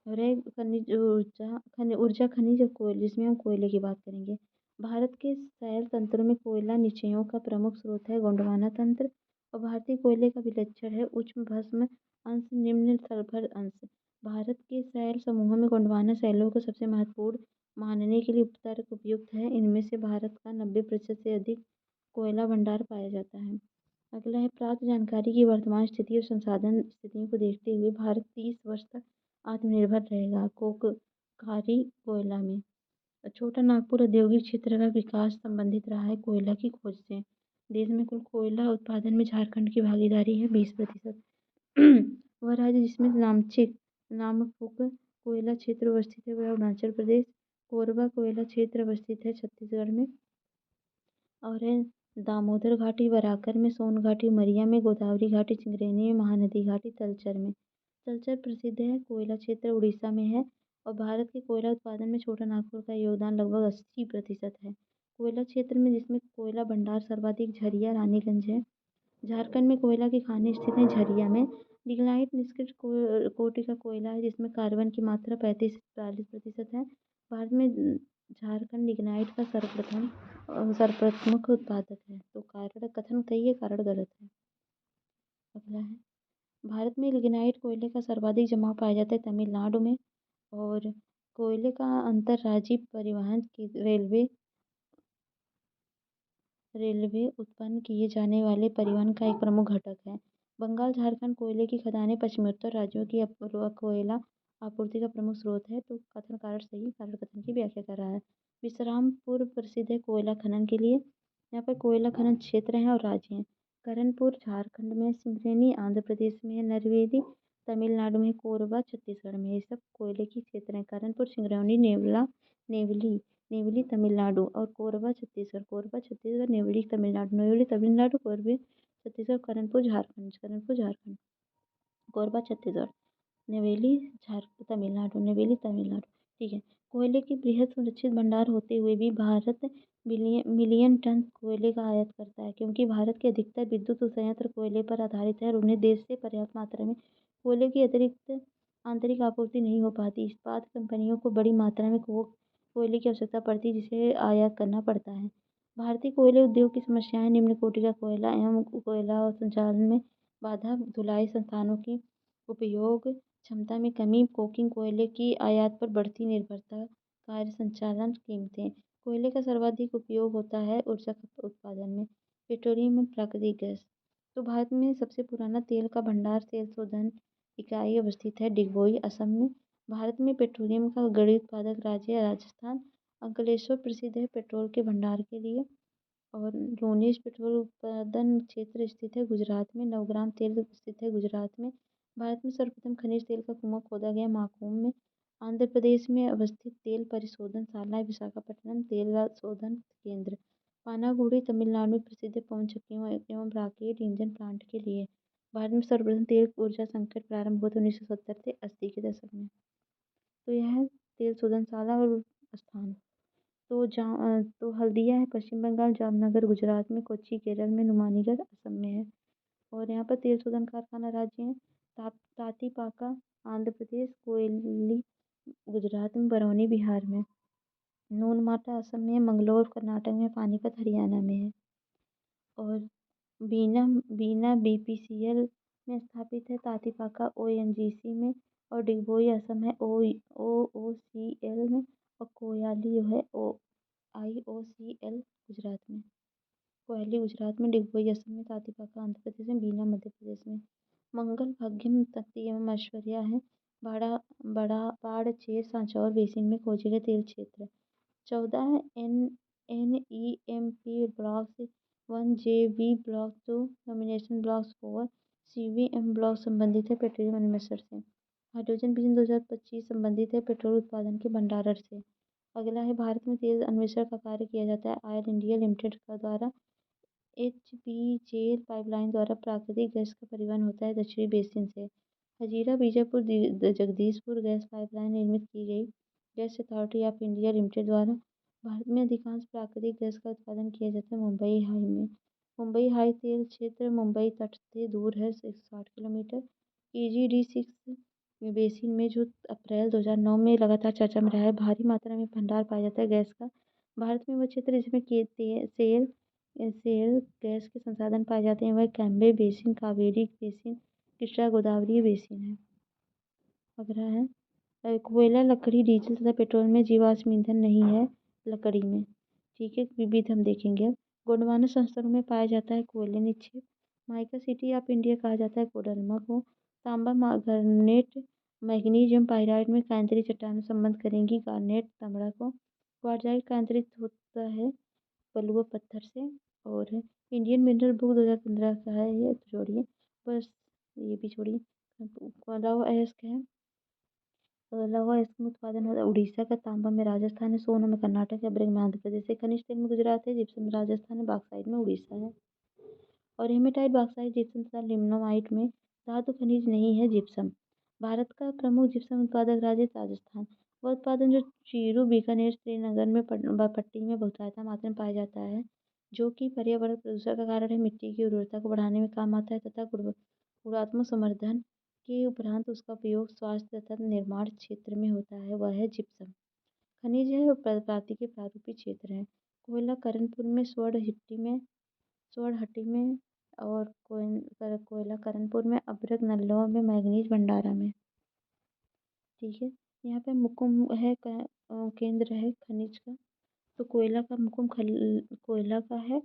और है खनिज ऊर्जा खनिज और कोयले जिसमें हम कोयले की बात करेंगे। भारत के शैल तंत्रों में कोयला निचयों का प्रमुख स्रोत है गोंडवाना तंत्र। और भारतीय कोयले का विलक्षण है उच्च भस्म अंश, निम्न सल्फर अंश। भारत के शैल समूहों में गोंडवाना शैलों को सबसे महत्वपूर्ण मानने के लिए उपतर्क उपयुक्त है। इनमें से भारत का 90% से अधिक कोयला भंडार पाया जाता है। अगला है प्राप्त जानकारी की वर्तमान स्थिति और संसाधन स्थितियों को देखते हुए भारत 30 वर्ष तक आत्मनिर्भर रहेगा कोककारी कोयला में। छोटा नागपुर औद्योगिक क्षेत्र का विकास संबंधित रहा है कोयला की खोज से। देश में कुल कोयला उत्पादन में झारखंड की भागीदारी है 20%। वह राज्य जिसमें नामचिक नामकुक कोयला क्षेत्र अवस्थित है वह अरुणाचल प्रदेश। कोरबा कोयला क्षेत्र अवस्थित है छत्तीसगढ़ में। और है दामोदर घाटी बराकर में, सोन घाटी उमरिया में, गोदावरी घाटी चिंगरेनी में, महानदी घाटी तलचर में। तलचर प्रसिद्ध है कोयला क्षेत्र उड़ीसा में है। और भारत के कोयला उत्पादन में छोटा नागपुर का योगदान लगभग 80% है। कोयला क्षेत्र में जिसमें कोयला भंडार सर्वाधिक झरिया रानीगंज है। झारखंड में कोयला की खानें स्थित हैं झरिया में। लिग्नाइट निष्क्रिय कोटि का कोयला है जिसमें कार्बन की मात्रा 35 से 40% है। भारत में झारखंड लिग्नाइट का सर्वप्रमुख उत्पादक है। तो कारण कथन सही है, कारण गलत है। अगला है भारत में लिग्नाइट कोयले का सर्वाधिक जमाव पाया जाता है तमिलनाडु में। और कोयले का अंतर्राज्यीय परिवहन की रेलवे उत्पन्न किए जाने वाले परिवहन का एक प्रमुख घटक है। बंगाल झारखंड कोयले की खदानें पश्चिमोत्तर राज्यों की कोयला आपूर्ति का प्रमुख स्रोत है। तो कथन कारण सही, कारण कथन की व्याख्या कर रहा है। विश्रामपुर प्रसिद्ध है कोयला खनन के लिए। यहाँ पर कोयला खनन क्षेत्र हैं और राज्य हैं। करणपुर झारखंड में, सिंगरेनी आंध्र प्रदेश में, नरवेली तमिलनाडु में, कोरबा छत्तीसगढ़ में। ये सब कोयले की क्षेत्र हैं। करणपुर, सिंगरौली, नेवली नेवली तमिलनाडु और कोरबा छत्तीसगढ़, नेवली तमिलनाडु, कोरबे छत्तीसगढ़, करणपुर झारखंड, कोरबा छत्तीसगढ़, नेवेली तमिलनाडु। ठीक है। कोयले की बृहद सुरक्षित भंडार होते हुए भी भारत मिलियन टन कोयले का आयात करता है, क्योंकि भारत के अधिकतर विद्युत संयंत्र कोयले पर आधारित है और उन्हें देश से पर्याप्त मात्रा में कोयले की अतिरिक्त आंतरिक आपूर्ति नहीं हो पाती। इस्पात कंपनियों को बड़ी मात्रा में कोयले की आवश्यकता पड़ती है, जिसे आयात करना पड़ता है। भारतीय कोयले उद्योग की समस्याएं निम्न कोटि का कोयला एवं कोयला और संचालन में बाधा, धुलाई संस्थानों की उपयोग क्षमता में कमी, कोकिंग कोयले की आयात पर बढ़ती निर्भरता, कार्य संचालन कीमतें। कोयले का सर्वाधिक उपयोग होता है ऊर्जा उत्पादन में, पेट्रोलियम में, प्राकृतिक गैस। तो भारत में सबसे पुराना तेल का भंडार, तेल शोधन इकाई अवस्थित है डिगबोई, असम में। भारत में पेट्रोलियम का गढ़ी उत्पादक राज्य है राजस्थान। अंकलेश्वर प्रसिद्ध है पेट्रोल के भंडार के लिए। और लोनेश पेट्रोल उत्पादन क्षेत्र स्थित है गुजरात में। नवग्राम तेल स्थित है गुजरात में। भारत में सर्वप्रथम खनिज तेल का कुआं खोदा गया माकूम में। आंध्र प्रदेश में अवस्थित तेल परिशोधनशाला है विशाखापट्टनम तेल शोधन केंद्र। पानागुड़ी तमिलनाडु में प्रसिद्ध है पवन चक्कियों एवं रॉकेट इंजन प्लांट के लिए। भारत में सर्वप्रथम तेल ऊर्जा संकट प्रारंभ हुआ था 1970 से 80 के दशक में। तो यह है तेल शोधनशाला और स्थान। तो हल्दिया है पश्चिम बंगाल, जामनगर गुजरात में, कोच्चि केरल में, नुमालीगढ़ असम में है। और यहाँ पर तेल शोधन कारखाना राज्य है तातीपाका आंध्र प्रदेश, कोयली गुजरात में, बरौनी बिहार में, नूनमाटा असम में, मंगलोर कर्नाटक में, पानीपत हरियाणा में है। और बीना बीना बीपीसीएल में स्थापित है, तातीपाका ओएनजीसी में, और डिगबोई असम है ओओसीएल में, और कोयाली जो है आईओसीएल गुजरात में। कोयली गुजरात में, डिगबोई असम में, तातीपाका आंध्र प्रदेश में, बीना मध्य प्रदेश में। मंगल भाग्यम तख्ती एवं ऐश्वर्या है बाड़चेर सांचौर बेसिन में खोजे गए तेल क्षेत्र। 14 NEMP block 1 JV block 2 nomination block 4 CVM block संबंधित है पेट्रोलियम अन्वेषण से। हाइड्रोजन मिशन 2025 संबंधित है पेट्रोल उत्पादन के भंडारण से। अगला है भारत में तेल अन्वेषण का कार्य किया जाता है ऑयल इंडिया लिमिटेड का द्वारा। HPजेल पाइपलाइन द्वारा प्राकृतिक गैस का परिवहन होता है दक्षिणी बेसिन से। हजीरा बीजापुर जगदीशपुर गैस पाइपलाइन निर्मित की गई gas authority of India limited द्वारा। भारत में अधिकांश प्राकृतिक गैस का उत्पादन किया जाता है मुंबई हाई में। मुंबई हाई तेल क्षेत्र मुंबई तट से दूर है 160 किलोमीटर। EGD6 बेसिन में जो अप्रैल 2009 में लगातार चर्चा में रहा है, भारी मात्रा में भंडार पाया जाता है गैस का। भारत में वह क्षेत्र जिसमें सेल गैस के संसाधन पाए जाते हैं वह Cambay basin, Kaveri basin, Krishna Godavari basin है। अगला है कोयला, लकड़ी, डीजल तथा पेट्रोल में जीवाश्म ईंधन नहीं है लकड़ी में। ठीक है, विविध हम देखेंगे अब। गोंडवाना संस्तरों में पाया जाता है कोयले निक्षेप। माइका सिटी ऑफ इंडिया कहा जाता है कोडरमा को। तांबा गार्नेट मैग्नीशियम पाइराइट में कांतरी चट्टान संबंध करेंगी गार्नेट तांबा को। क्वार्टजाइट कांतरित होता है बलुआ पत्थर से। और इंडियन मिनरल बुक 2015 का है ये, तो छोड़िए बस, ये भी छोड़िए। लौह अयस्क है, लौह अयस्क में उत्पादन होता है उड़ीसा का। तांबा में राजस्थान है, सोना में कर्नाटक है, ब्रिक में आंध्र प्रदेश है, खनिज तेल में गुजरात है, जिप्सम में राजस्थान है, बॉक्साइट में उड़ीसा है। और हेमेटाइट, बॉक्साइट, जिप्सम तथा लिग्नामाइट में धातु खनिज नहीं है जिप्सम। भारत का प्रमुख जिप्सम उत्पादक राज्य राजस्थान। वह उत्पादन जो चीरू, बीकानेर, श्रीनगर में पट्टी में बहुतायत मात्रा में पाया जाता है, जो कि पर्यावरण प्रदूषण का कारण है, मिट्टी की उर्वरता को बढ़ाने में काम आता है तथा गुणात्मक संवर्धन के उपरांत उसका उपयोग स्वास्थ्य तथा निर्माण क्षेत्र में होता है, वह है जिप्सम। खनिज है और प्रजाति के प्रारूपी क्षेत्र है। कोयला करणपुर में, स्वर्ण में, और कोयला करणपुर में, अभ्रक नल्लौर में, मैंगनीज भंडारा में। ठीक है। यहाँ पे मुकुम है केंद्र है खनिज का। तो कोयला का मुकुम कोयला का है।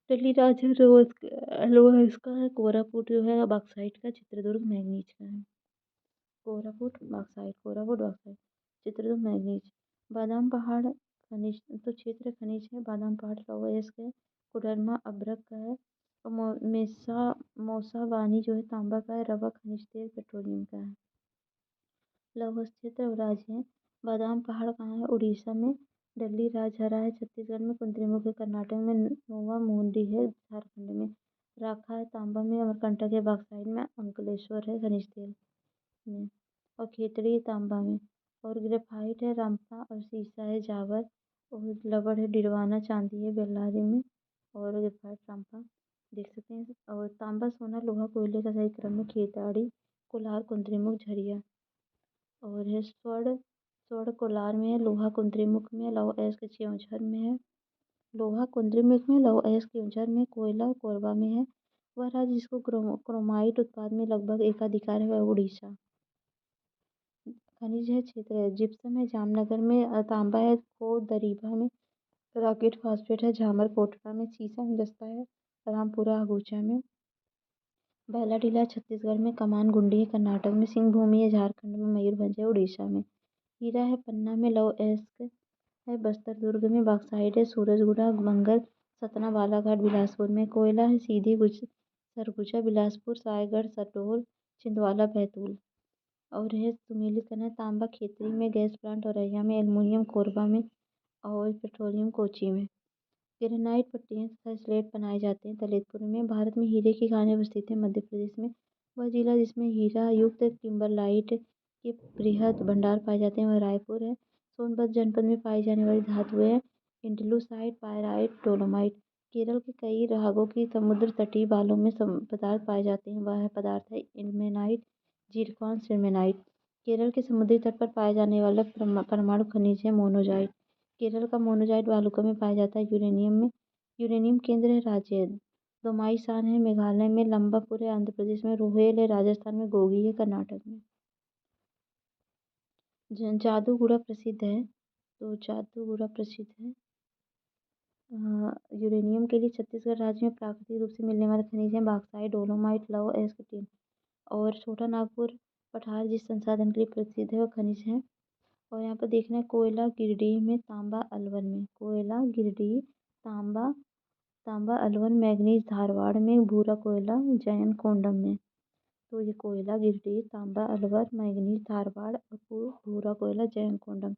दिल्ली राजहर लोहा इसका है। कोरापुट जो है बॉक्साइट का। चित्रदुर्ग मैंगनीज का है। Koraput bauxite Chitradurga manganese. बादाम पहाड़ खनिज तो क्षेत्र खनिज है। बादाम पहाड़ लौह अयस्क है। कोडरमा अभ्रक का है। और मौसा वानी जो है तांबा का है। रवा खनिज तेल पेट्रोलियम का है। लौह क्षेत्र और राज्य है। बादाम पहाड़ कहाँ है? उड़ीसा में। डल्ली राजहरा है छत्तीसगढ़ में। कुद्रेमुख है कर्नाटक में। नोवा मुंडी है झारखंड में। राखा है तांबा में। अमरकंटक है बॉक्साइट में। अंकलेश्वर है खनिज तेल में। और खेतड़ी है तांबा में। और ग्रेफाइट है रामपा। और सीसा है जावर। और लवण है डिडवाना। चांदी है बेल्लारी में। और ग्रेफाइट रामपा देख सकते हैं। और तांबा सोना लोहा कोयले का सही क्रम में खेताड़ी कोलार कुद्रेमुख झरिया। और है स्वर्ण कोलार में है। लोहा कुद्रेमुख में है। लौह अयस्क क्योंझर में है। लोहा कुद्रेमुख में लौह अयस्क क्योंझर में। कोयला कोरबा में है। वह राज्य जिसको क्रोमाइट उत्पादन में लगभग एकाधिकार है वह उड़ीसा। खनिज है क्षेत्र है। जिप्सम है जामनगर में। तांबा है दरीभा में। राकेट फास्फेट है झामर कोटला में। सीसा हिंदस्ता है रामपुरा अगुचा में। बैलाडीला छत्तीसगढ़ में। कमान गुंडी है कर्नाटक में। सिंह भूमि है झारखंड में। मयूरभंज है उड़ीसा में। हीरा है पन्ना में। लौह अयस्क है बस्तर दुर्ग में। बॉक्साइट है सूरजगुड़ा बंगर सतना बालाघाट बिलासपुर में। कोयला है सीधी सरगुजा बिलासपुर सायगढ़ सटोल छिंदवाड़ा बैतूल। और है सुमेलित करना है तांबा खेतरी में। गैस प्लांट औरैया में। एल्युमिनियम कोरबा में। और पेट्रोलियम कोची में। ग्रेनाइट पट्टियाँ तथा स्लेट बनाए जाते हैं ललितपुर में। भारत में हीरे की खानें अवस्थित हैं मध्य प्रदेश में। वह जिला जिसमें हीरा युक्त किम्बरलाइट के बृहद भंडार पाए जाते हैं वह रायपुर है। सोनभद्र जनपद में पाई जाने वाली धातुएं इंडलूसाइट पायराइट डोलोमाइट। केरल के कई रागों की समुद्र तटीय बालू में पदार्थ पाए जाते हैं वह पदार्थ है इल्मेनाइट जीरकॉन सिल्मेनाइट। केरल के समुद्री तट पर पाए जाने वाला परमाणु खनिज है मोनोजाइट। केरल का मोनोजाइट वालुका में पाया जाता है यूरेनियम में। यूरेनियम केंद्र है राज्य है। दोमाईसान है मेघालय में। लंबापुर है आंध्र प्रदेश में। रोहेल है राजस्थान में। गोगी है कर्नाटक में। जादूगुड़ा प्रसिद्ध है। तो जादूगुड़ा प्रसिद्ध है यूरेनियम के लिए। छत्तीसगढ़ राज्य में प्राकृतिक रूप से मिलने वाले खनिज हैं बॉक्साइट डोलोमाइट लौह अयस्क टिन। और छोटा नागपुर पठार जिस संसाधन के लिए प्रसिद्ध है वह खनिज है। और यहाँ पर देखना है कोयला गिरिडीह में। तांबा अलवर में। कोयला गिरिडीह तांबा तांबा अलवर मैंगनीज धारवाड़ में। भूरा कोयला जयनकोंडम में। तो ये कोयला गिरिडीह तांबा अलवर मैंगनीज धारवाड़ और भूरा कोयला जयनकोंडम।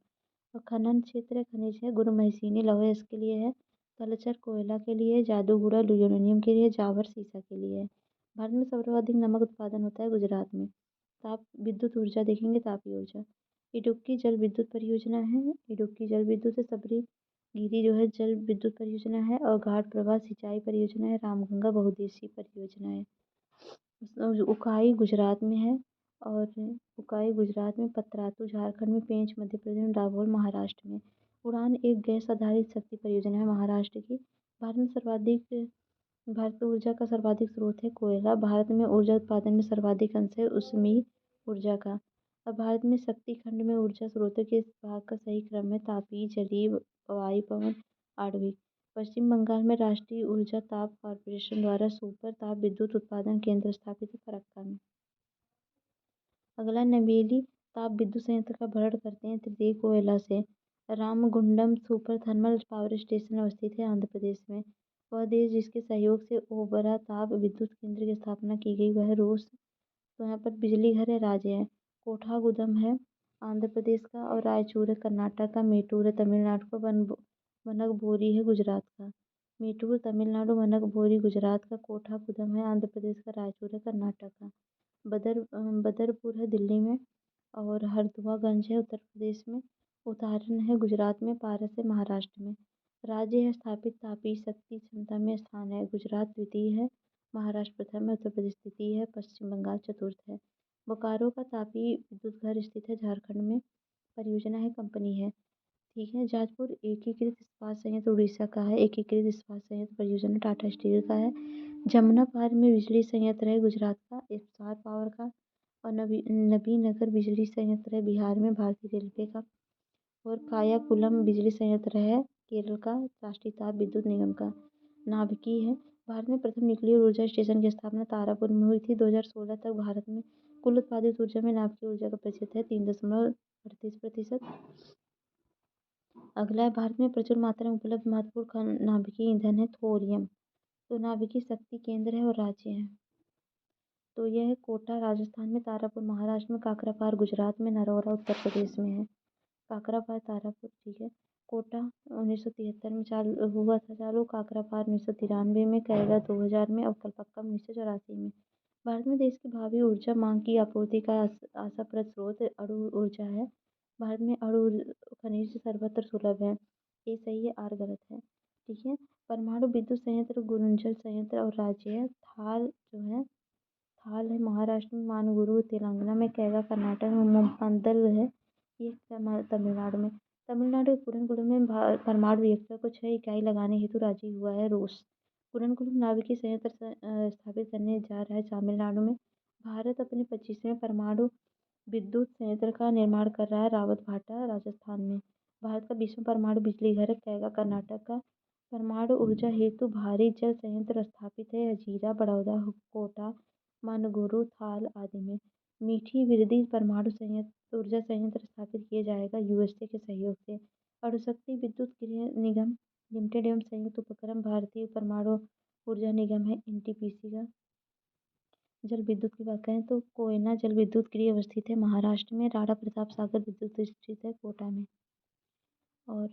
और खनन क्षेत्र खनिज है गुरुमहसीनी लौह इसके लिए है। तलचर कोयला के लिए। जादूगुड़ा यूरेनियम के लिए। जावर सीसा के लिए है। भारत में सर्वाधिक नमक उत्पादन होता है गुजरात में। ताप विद्युत ऊर्जा देखेंगे तापीय ऊर्जा। इडुक्की जल विद्युत परियोजना है। इडुक्की जल विद्युत है। सबरी गिरी जो है जल विद्युत परियोजना है। और घाट प्रभा सिंचाई परियोजना है। रामगंगा बहुउद्देशीय परियोजना है। उकाई गुजरात में है। और उकाई गुजरात में। पतरातू झारखंड में। पेंच मध्य प्रदेश में। दाभोल महाराष्ट्र में। उड़ान एक गैस आधारित शक्ति परियोजना है महाराष्ट्र की। भारत ऊर्जा का सर्वाधिक स्रोत है कोयला। भारत में ऊर्जा उत्पादन में सर्वाधिक अंश है उष्मीय ऊर्जा का। अब भारत में शक्ति खंड में ऊर्जा स्रोतों के इस भाग का सही क्रम है तापीय जलीय वायु पवन आणविक। पश्चिम बंगाल में राष्ट्रीय ऊर्जा ताप कॉर्पोरेशन द्वारा सुपर ताप विद्युत उत्पादन केंद्र स्थापित है फरक्का में। अगला नवेली ताप विद्युत संयंत्र का भरण करते हैं तृतीय कोयला से। Ramagundam super thermal power station अवस्थित है आंध्र प्रदेश में। वह देश जिसके सहयोग से ओबरा ताप विद्युत केंद्र की स्थापना की गई वह रूस। तो यहाँ पर बिजली घर है राज्य है। कोठागुदम है आंध्र प्रदेश का। और रायचूर है कर्नाटक का। मेटूर है तमिलनाडु का। वनगभोरी है गुजरात का। मेटूर तमिलनाडु वनगभोरी गुजरात का। कोठागुदम है आंध्र प्रदेश का। रायचूर है कर्नाटक का। बदरपुर है दिल्ली में। और हरदुआगंज है उत्तर प्रदेश में। उदाहरण है गुजरात में। पारस है महाराष्ट्र में। राज्य है स्थापित तापीय शक्ति क्षमता में स्थान है गुजरात द्वितीय है। महाराष्ट्र प्रथम है। उत्तर प्रदेश तृतीय है। पश्चिम बंगाल चतुर्थ है। बोकारो का तापीय विद्युत घर स्थित है झारखंड में। परियोजना है कंपनी है। ठीक है। जाजपुर एकीकृत इस्पात संयंत्र उड़ीसा का है। एकीकृत इस्पात संयंत्र परियोजना टाटा स्टील का है। जमुना पार में बिजली संयंत्र है गुजरात का एस्सार पावर का। और नबीनगर बिजली संयंत्र है बिहार में भारतीय रेलवे का। और कायाकुलम बिजली संयंत्र है केरल का राष्ट्रीय ताप विद्युत निगम का। नाभिकीय है। भारत में प्रथम न्यूक्लियर ऊर्जा स्टेशन की स्थापना तारापुर में हुई थी। 2016 तक भारत में कुल उत्पादित ऊर्जा में नाभिकीय ऊर्जा का प्रतिशत है 3.38%। अगला है भारत में प्रचुर मात्रा में उपलब्ध महत्वपूर्ण नाभिकीय ईंधन है थोरियम। तो नाभिकीय शक्ति केंद्र है और राज्य है। तो यह है कोटा राजस्थान में, तारापुर महाराष्ट्र में, काकरापार गुजरात में, नरौरा उत्तर प्रदेश में है। काकरापार तारापुर, ठीक है। कोटा 1973 में चालू हुआ था चालू, काकरापार 1993 में, कैगा 2000 में और कलपक्का 1984 में। भारत में देश की भावी ऊर्जा मांग की आपूर्ति का आशाप्रद स्रोत अणु ऊर्जा है। भारत में अणु खनिज सर्वत्र सुलभ है। ए सही है, आर गलत है, ठीक है। परमाणु विद्युत संयंत्र गुरुंजल संयंत्र और राज्य है थाल, जो है थाल है महाराष्ट्र में, मानगुरु तेलंगाना में, कैगा कर्नाटक में, मुंपंदल है ये तमिलनाडु में। तमिलनाडु के कुरनकुलम में परमाणु रिएक्टर को 6 इकाई लगाने हेतु राजी हुआ है रूस। कुरनकुलम नाभिकीय संयंत्र स्थापित करने जा रहा है तमिलनाडु में। भारत अपने 25वें परमाणु विद्युत संयंत्र का निर्माण कर रहा है रावतभाटा राजस्थान में। भारत का 20वां परमाणु बिजली घर है कैगा कर्नाटक का। परमाणु ऊर्जा हेतु भारी जल संयंत्र स्थापित है हजीरा, बड़ौदा, कोटा, मानगुरु, थाल आदि में। मीठी विरदी परमाणु ऊर्जा संयंत्र स्थापित किया जाएगा यूएसए के सहयोग से। अणुशक्ति विद्युत निगम लिमिटेड एवं संयुक्त उपक्रम भारतीय परमाणु ऊर्जा निगम है एनटीपीसी का। जल विद्युत की बात करें तो कोयना जल विद्युत गृह अवस्थित है महाराष्ट्र में। राणा प्रताप सागर विद्युत स्थित है कोटा में। और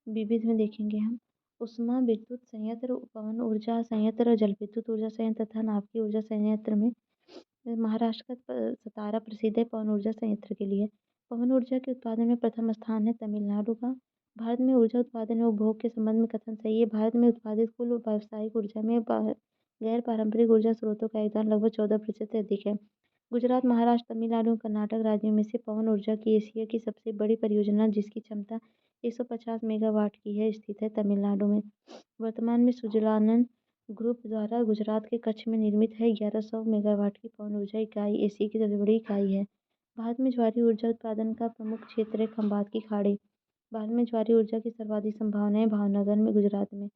विविध में देखेंगे हम उष्मा विद्युत संयंत्र, पवन ऊर्जा संयंत्र, जल विद्युत ऊर्जा संयंत्र तथा नाभिकीय ऊर्जा संयंत्र में महाराष्ट्र का सतारा प्रसिद्ध है पवन ऊर्जा संयंत्र के लिए। पवन ऊर्जा के उत्पादन में प्रथम स्थान है तमिलनाडु का। भारत में ऊर्जा उत्पादन और उपभोग के संबंध में कथन सही है। भारत में उत्पादित कुल व्यावसायिक ऊर्जा में गैर पारंपरिक ऊर्जा स्रोतों का योगदान लगभग 14% से अधिक है। गुजरात, महाराष्ट्र, तमिलनाडु और कर्नाटक राज्यों में से पवन ऊर्जा की एशिया की सबसे बड़ी परियोजना, जिसकी क्षमता 150 मेगावाट की है, स्थित है तमिलनाडु में। वर्तमान में सुजलानन ग्रुप द्वारा गुजरात के कच्छ में निर्मित है 1100 मेगावाट की पवन ऊर्जा इकाई एशिया की सबसे बड़ी इकाई है। भारत में ज्वारीय ऊर्जा उत्पादन का प्रमुख क्षेत्र है खंबात की खाड़ी। भारत में ज्वारीय ऊर्जा की सर्वाधिक संभावनाएं भावनगर में, गुजरात में।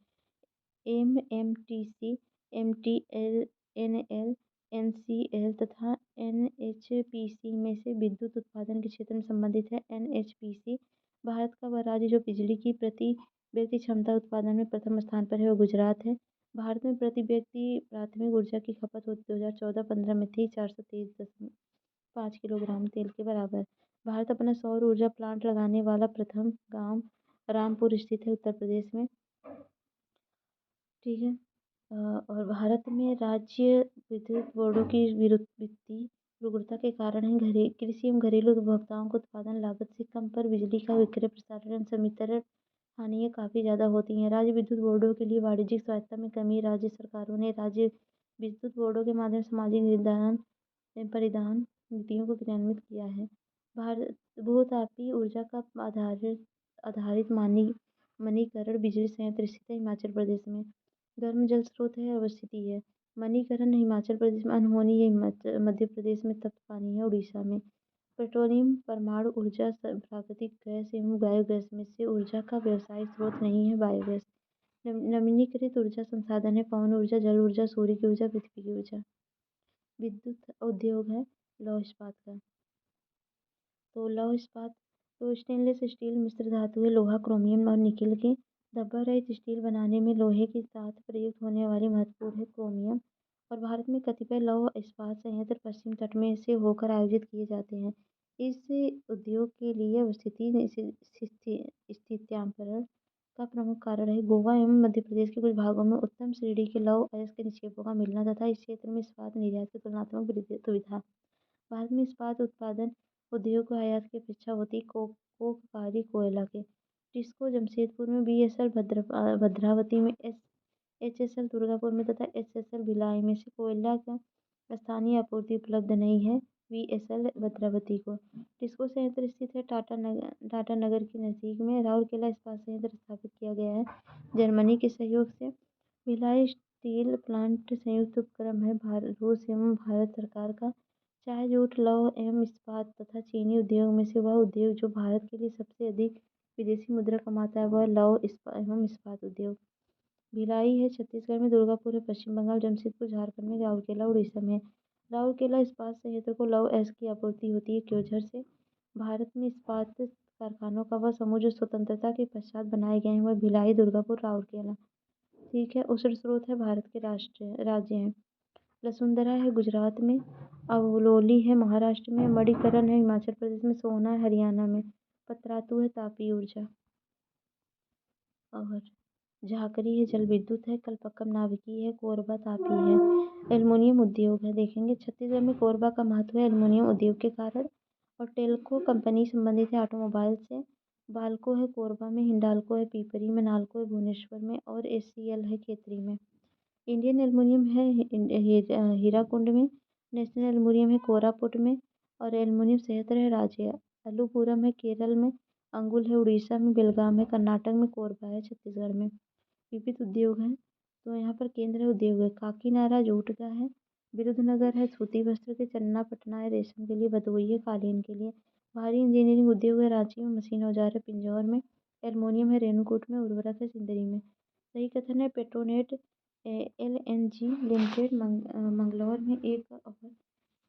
एमएमटीसी, एमटीएल, एनएल, एनसीएल तथा एनएचपीसी में से विद्युत उत्पादन के क्षेत्र में संबंधित है। एनएचपीसी भारत का वह राज्य जो बिजली की प्रति व्यक्ति क्षमता उत्पादन में प्रथम स्थान पर है, वो गुजरात है। भारत में प्रति व्यक्ति प्राथमिक ऊर्जा की खपत 2014-15 में थी 423.5 किलोग्राम तेल के बराबर। भारत अपना सौर ऊर्जा प्लांट लगाने वाला प्रथम गांव रामपुर स्थित है उत्तर प्रदेश में, ठीक है। और भारत में राज्य विद्युत बोर्डों की वित्तीय रुग्णता के कारण है कृषि एवं घरेलू उपभोक्ताओं को उत्पादन लागत से कम पर बिजली का विक्रय प्रसारण संवितरण हानियाँ काफ़ी ज़्यादा होती हैं। राज्य विद्युत बोर्डों के लिए वाणिज्यिक स्वायत्तता में कमी। राज्य सरकारों ने राज्य विद्युत बोर्डों के माध्यम से सामाजिक निदान परिधान नीतियों को क्रियान्वित किया है। भारत भूतापीय ऊर्जा का आधारित मणिकरण बिजली संयंत्र स्थित है हिमाचल प्रदेश में। गर्म जल स्रोत है, अवस्थिति है। मणिकरण हिमाचल प्रदेश में, अनहोनी है मध्य प्रदेश में, तप्त पानी है उड़ीसा में। पेट्रोलियम, परमाणु ऊर्जा, प्राकृतिक गैस एवं बायोगैस में से ऊर्जा का व्यावसायिक स्रोत नहीं है बायोगैस। नवीनीकृत ऊर्जा संसाधन है पवन ऊर्जा, जल ऊर्जा, सूर्य की ऊर्जा, पृथ्वी की ऊर्जा। विद्युत उद्योग है लौह इस्पात का। तो लौह इस्पात तो स्टेनलेस स्टील मिश्र धातु है, लोहा, क्रोमियम और निकेल के धब्बा रहित स्टील बनाने में लोहे के साथ प्रयुक्त होने वाली महत्वपूर्ण है क्रोमियम। और भारत में कतिपय लौह इस्पात संयंत्र पश्चिम तट में से होकर आयोजित किए जाते हैं। इस उद्योग के लिए स्थित्यांतरण का प्रमुख कारण है गोवा एवं मध्य प्रदेश के कुछ भागों में उत्तम श्रेणी के लौह अयस्क के निक्षेपों का मिलना तथा इस क्षेत्र में इस्पात निर्यात की तुलनात्मक सुविधा। भारत में इस्पात उत्पादन उद्योग को आयात की अपेक्षा होती है कोककारी कोयला के। टिस्को जमशेदपुर में, बीएसएल भद्रावती में, एचएसएल दुर्गापुर में तथा एचएसएल भिलाई में से कोयला का स्थानीय आपूर्ति उपलब्ध नहीं है वीएसएल भद्रावती को। टिस्को संयंत्र स्थित है टाटा नगर के नज़दीक में। राउरकेला इस्पात संयंत्र स्थापित किया गया है जर्मनी के सहयोग से। भिलाई स्टील प्लांट संयुक्त उपक्रम है रूस एवं भारत सरकार का। चाय, जूट, लौह एवं इस्पात तथा चीनी उद्योग में से वह उद्योग जो भारत के लिए सबसे अधिक विदेशी मुद्रा कमाता है वह लौह एवं इस्पात उद्योग। भिलाई है छत्तीसगढ़ में, दुर्गापुर है पश्चिम बंगाल, जमशेदपुर झारखंड में, राउरकेला उड़ीसा में। राउरकेला इस्पात संयंत्र को लौह अयस्क की आपूर्ति होती है क्योंझर से। भारत में इस्पात कारखानों का वह समूह जो स्वतंत्रता के पश्चात बनाए गए हैं वह भिलाई, दुर्गापुर, राउरकेला। ठीक है। उष्ण स्रोत है भारत के राज्य हैं। वसुंधरा है गुजरात में, अवलोली है महाराष्ट्र में, मणिकरण है हिमाचल प्रदेश में, सोना है हरियाणा में, पतरातू है तापी ऊर्जा, और झाकरी है जल विद्युत है, कलपक्कम नाभिकीय है, कोरबा तापी है। एल्युमिनियम उद्योग है, देखेंगे छत्तीसगढ़ में कोरबा का महत्व है एल्युमिनियम उद्योग के कारण। और टेल्को कंपनी संबंधित है ऑटोमोबाइल से। बाल्को है कोरबा में, हिंडाल्को है पीपरी में, नाल्को है भुवनेश्वर में, और एसीएल है खेतरी में। इंडियन एल्युमिनियम है हीराकुंड में, नेशनल एल्युमिनियम है कोरापुट में, और एल्युमिनियम संयंत्र है राज्य अलूपुरम है केरल में, अंगुल है उड़ीसा में, बेलगाम है कर्नाटक में, कोरबा है छत्तीसगढ़ में। विविध उद्योग हैं तो यहाँ पर केंद्र उद्योग है, काकीनाडा जूट का है, विरुधनगर है सूती वस्त्र के, चन्नापटना है रेशम के लिए, भदोही है कालीन के लिए। भारी इंजीनियरिंग उद्योग है रांची में, मशीन औजार है पिंजौर में, एल्युमिनियम है रेणुकूट में, उर्वरक है सिंदरी में। सही कथन है पेट्रोनेट एलएनजी लिमिटेड मंगलौर में एक और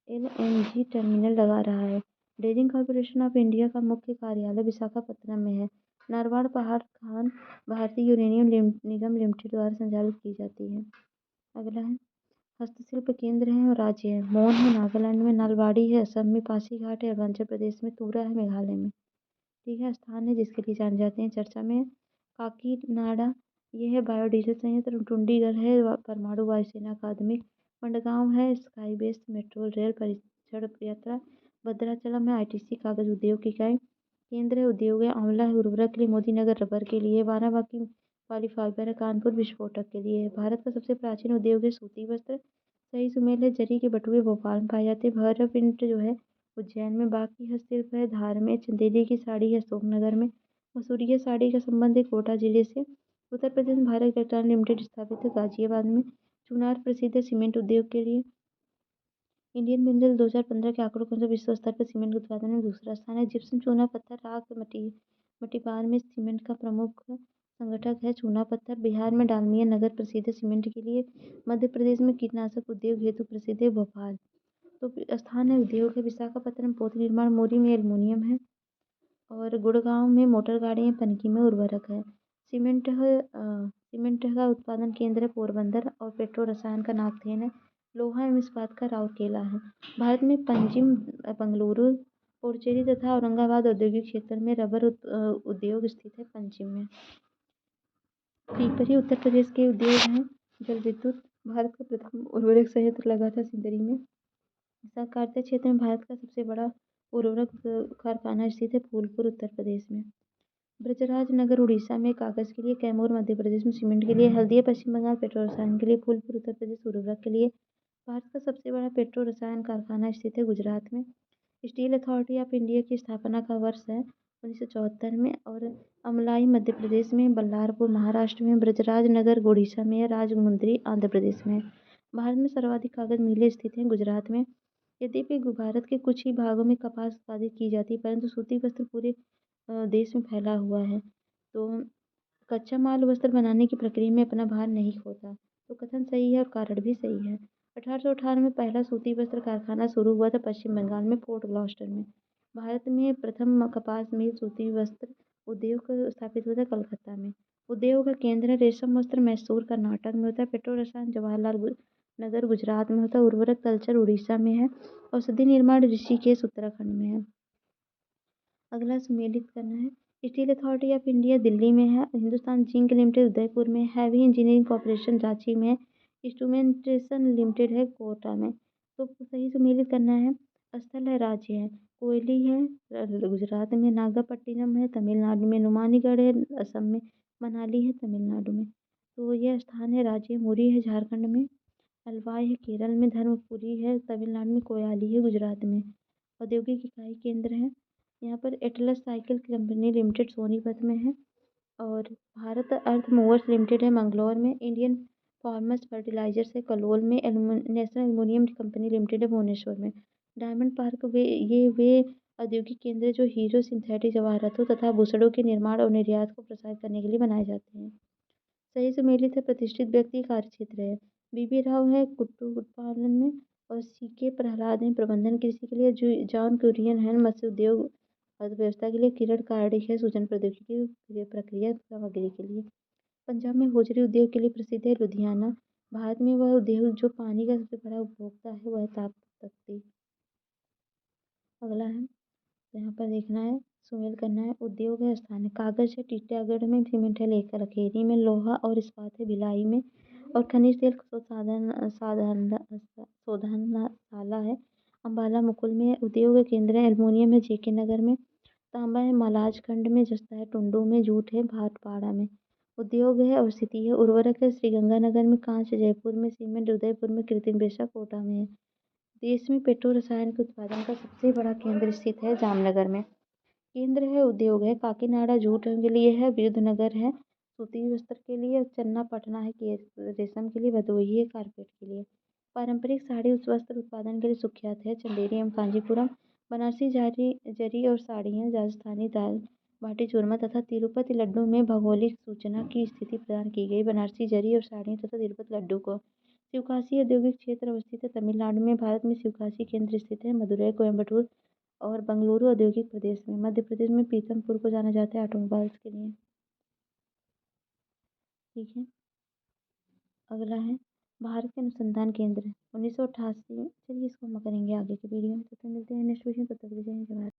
एलएनजी टर्मिनल लगा रहा है। ड्रेजिंग कॉरपोरेशन ऑफ इंडिया का मुख्य कार्यालय विशाखापत्तनम में है। नारवाड़ पहाड़ खान भारतीय यूरेनियम निगम लिमिटेड द्वारा संचालित की जाती है। अगला है हस्तशिल्प केंद्र हैं और राज्य है। मौन है नागालैंड में, नलबाड़ी है असम में, पासीघाट है अरुणाचल प्रदेश में, तुरा है मेघालय में। ठीक है। स्थान है जिसके लिए जाने जाते हैं चर्चा में काकीनाडा, ये है बायोडीजल संयंत्र, टुंडीगढ़ है परमाणु वायुसेना अकादमी, मंडगांव है स्काई बेस्ड मेट्रो रेल परीक्षण यात्रा, भद्राचलम है आईटीसी कागज उद्योग की इकाई। केंद्र है उद्योग है, आंवला है उर्वरक के लिए, मोदीनगर रबर के लिए, बाराबांकी पॉलीफाइबर है, कानपुर विस्फोटक के लिए है। भारत का सबसे प्राचीन उद्योग है सूती वस्त्र। सही सुमेल है जरी के बटुए भोपाल में पाए जाते हैं। भैरवपिंड जो है उज्जैन में। बाकी हस्तशिल्प है धार में, चंदेरी की साड़ी है अशोकनगर में, मसूरिया साड़ी का संबंध है कोटा जिले से। उत्तर प्रदेश में भारत इलेक्ट्रॉनिक लिमिटेड स्थापित है गाजियाबाद में। चुनार प्रसिद्ध है सीमेंट उद्योग के लिए। इंडियन मिनरल 2015 के आंकड़ों के अनुसार विश्व स्तर पर सीमेंट के उत्पादन में दूसरा स्थान है। जिप्सम चूना पत्थर राख मटीपार में सीमेंट का प्रमुख संगठक है। चूना पत्थर बिहार में डालमिया नगर प्रसिद्ध है सीमेंट के लिए। मध्य प्रदेश में कीटनाशक उद्योग हेतु प्रसिद्ध है भोपाल। तो स्थान है उद्योग है विशाखापत्तनम पोत निर्माण, मोरी में एल्युमिनियम है, और गुड़गांव में मोटर गाड़ियाँ, पनकी में उर्वरक है। सीमेंट का उत्पादन केंद्र है पोरबंदर, और पेट्रो रसायन का नागथेन है। लोहा एवं इस्पात का राउरकेला है। भारत में पंजिम, बंगलुरु, पुडुचेरी तथा औरंगाबाद औद्योगिक क्षेत्र में रबर उद्योग स्थित है पंजिम में। पीपरी उत्तर प्रदेश के उद्योग हैं। जल विद्युत, भारत का प्रथम उर्वरक संयंत्र लगा था सिंदरी में। सहकारिता क्षेत्र में भारत का सबसे बड़ा उर्वरक कारखाना स्थित है फूलपुर उत्तर प्रदेश में। ब्रजराज नगर उड़ीसा में कागज के लिए, कैमूर मध्य प्रदेश में सीमेंट के लिए, हल्दिया पश्चिम बंगाल पेट्रो रसायन के लिए, फूलपुर उत्तर प्रदेश उर्वरक के लिए। भारत का सबसे बड़ा पेट्रो रसायन कारखाना स्थित है गुजरात में। स्टील अथॉरिटी ऑफ इंडिया की स्थापना का वर्ष है 1974 में, और अमलाई मध्य प्रदेश में, बल्लारपुर महाराष्ट्र में, ब्रजराज नगर उड़ीसा में, राजमुंद्री आंध्र प्रदेश में। भारत में सर्वाधिक कागज मिलें स्थित हैं गुजरात में। यद्यपि भारत के कुछ ही भागों में कपास उत्पादित की जाती है परंतु सूती वस्त्र पूरे देश में फैला हुआ है। तो कच्चा माल वस्त्र बनाने की प्रक्रिया में अपना भार नहीं खोता। तो कथन सही है और कारण भी सही है। 1818 में पहला सूती वस्त्र कारखाना शुरू हुआ था पश्चिम बंगाल में फोर्ट ग्लॉस्टर में। भारत में प्रथम कपास मिल सूती वस्त्र उद्योग स्थापित हुआ था कलकत्ता में। उद्योग का केंद्र रेशम वस्त्र मैसूर कर्नाटक में होता है। पेट्रो रसायन जवाहरलाल नगर गुजरात में होता है। उर्वरक कल्चर उड़ीसा में है। औषधि निर्माण ऋषिकेश उत्तराखंड में है। अगला सुमेलित करना है। Steel authority of India Delhi में है। हिंदुस्तान जिंक लिमिटेड उदयपुर में, हैवी इंजीनियरिंग कॉर्पोरेशन रांची में, इंस्ट्रूमेंटेशन लिमिटेड है कोटा में। तो सही सुमेलित करना है। स्थल है राज्य है, कोयली है गुजरात में, नागपट्टिनम है तमिलनाडु में, नुमानीगढ़ है असम में, मनाली है तमिलनाडु में। तो यह स्थान है राज्य, मुरी है झारखंड में, अलवाई है केरल में, धर्मपुरी है तमिलनाडु में, कोयाली है गुजरात में। औद्योगिक इकाई केंद्र है यहाँ पर Atlas cycle company limited Sonipat में है, और भारत अर्थ मूवर्स लिमिटेड है मंगलौर में, इंडियन फार्मर्स फर्टिलाइजर्स है कलोल में, नेशनल एल्युमिनियम कंपनी लिमिटेड है भुवनेश्वर में। डायमंड पार्क वे औद्योगिक केंद्र हैं जो हीरो, सिंथेटिक जवाहरातों तथा आभूषणों के निर्माण और निर्यात को प्रोत्साहित करने के लिए बनाए जाते हैं। सही सुमेलित है प्रतिष्ठित व्यक्ति कार्यक्षेत्र है। बीबी राव है कुक्कुट उत्पादन में और सीके प्रहलाद हैं प्रबंधन कृषि के लिए। जॉन कुरियन है मत्स्य उद्योग अर्थव्यवस्था के लिए। किरण कार्डिक है सूचना प्रौद्योगिकी प्रक्रिया सामग्री के लिए। पंजाब में होजरी उद्योग के लिए प्रसिद्ध है। लुधियाना भारत में वह उद्योग जो पानी का सबसे बड़ा उपभोक्ता है वह ताप तख्ती। अगला है तो यहाँ पर देखना है सुमेल करना है। उद्योग है स्थान है कागज है टीटागढ़ में। सीमेंट है लेकर लखेरी में। लोहा और इस्पात है भिलाई में। और खनिज तेल शोधनशाला है अम्बाला मुकुल में। उद्योग केंद्र है एल्युमिनियम है जेके नगर में। तांबा है महाराजखंड में। जस्ता है टुंडू में। जूट है भाटपाड़ा में। उद्योग है और स्थिति है उर्वरक है श्रीगंगानगर में। कांच जयपुर में। सीमेंट उदयपुर में। कृत्रिम रेशा कोटा में है। देश में पेट्रो रसायन के उत्पादन का सबसे बड़ा केंद्र स्थित है जामनगर में। केंद्र है उद्योग है काकीनाडा जूट के लिए है। विरुधनगर है सूती वस्त्र के लिए। चन्नापटना है रेशम के लिए। भदोही है कारपेट के लिए। पारंपरिक साड़ी वस्त्र उत्पादन के लिए सुख्यात है चंदेरी एवं कांजीपुरम। बनारसी जरी और साड़ियाँ राजस्थानी दाल बाटी चूरमा तथा तिरुपति लड्डू में भौगोलिक सूचना की स्थिति प्रदान की गई। बनारसी जरी और साड़ियाँ तथा तिरुपति लड्डू को। शिवकाशी औद्योगिक क्षेत्र अवस्थित है तमिलनाडु में। भारत में शिवकाशी केंद्र स्थित है मदुरई कोयम्बटूर और बेंगलुरु औद्योगिक प्रदेश में। मध्य प्रदेश में पीथमपुर को जाना जाता है ऑटोमोबाइल्स के लिए। ठीक है अगला है भारत के अनुसंधान केंद्र 1988। चलिए इसको हम करेंगे आगे की वीडियो में। तब तक मिलते हैं नेक्स्ट वीडियो में। तब तक के लिए जय हिंद जय भारत।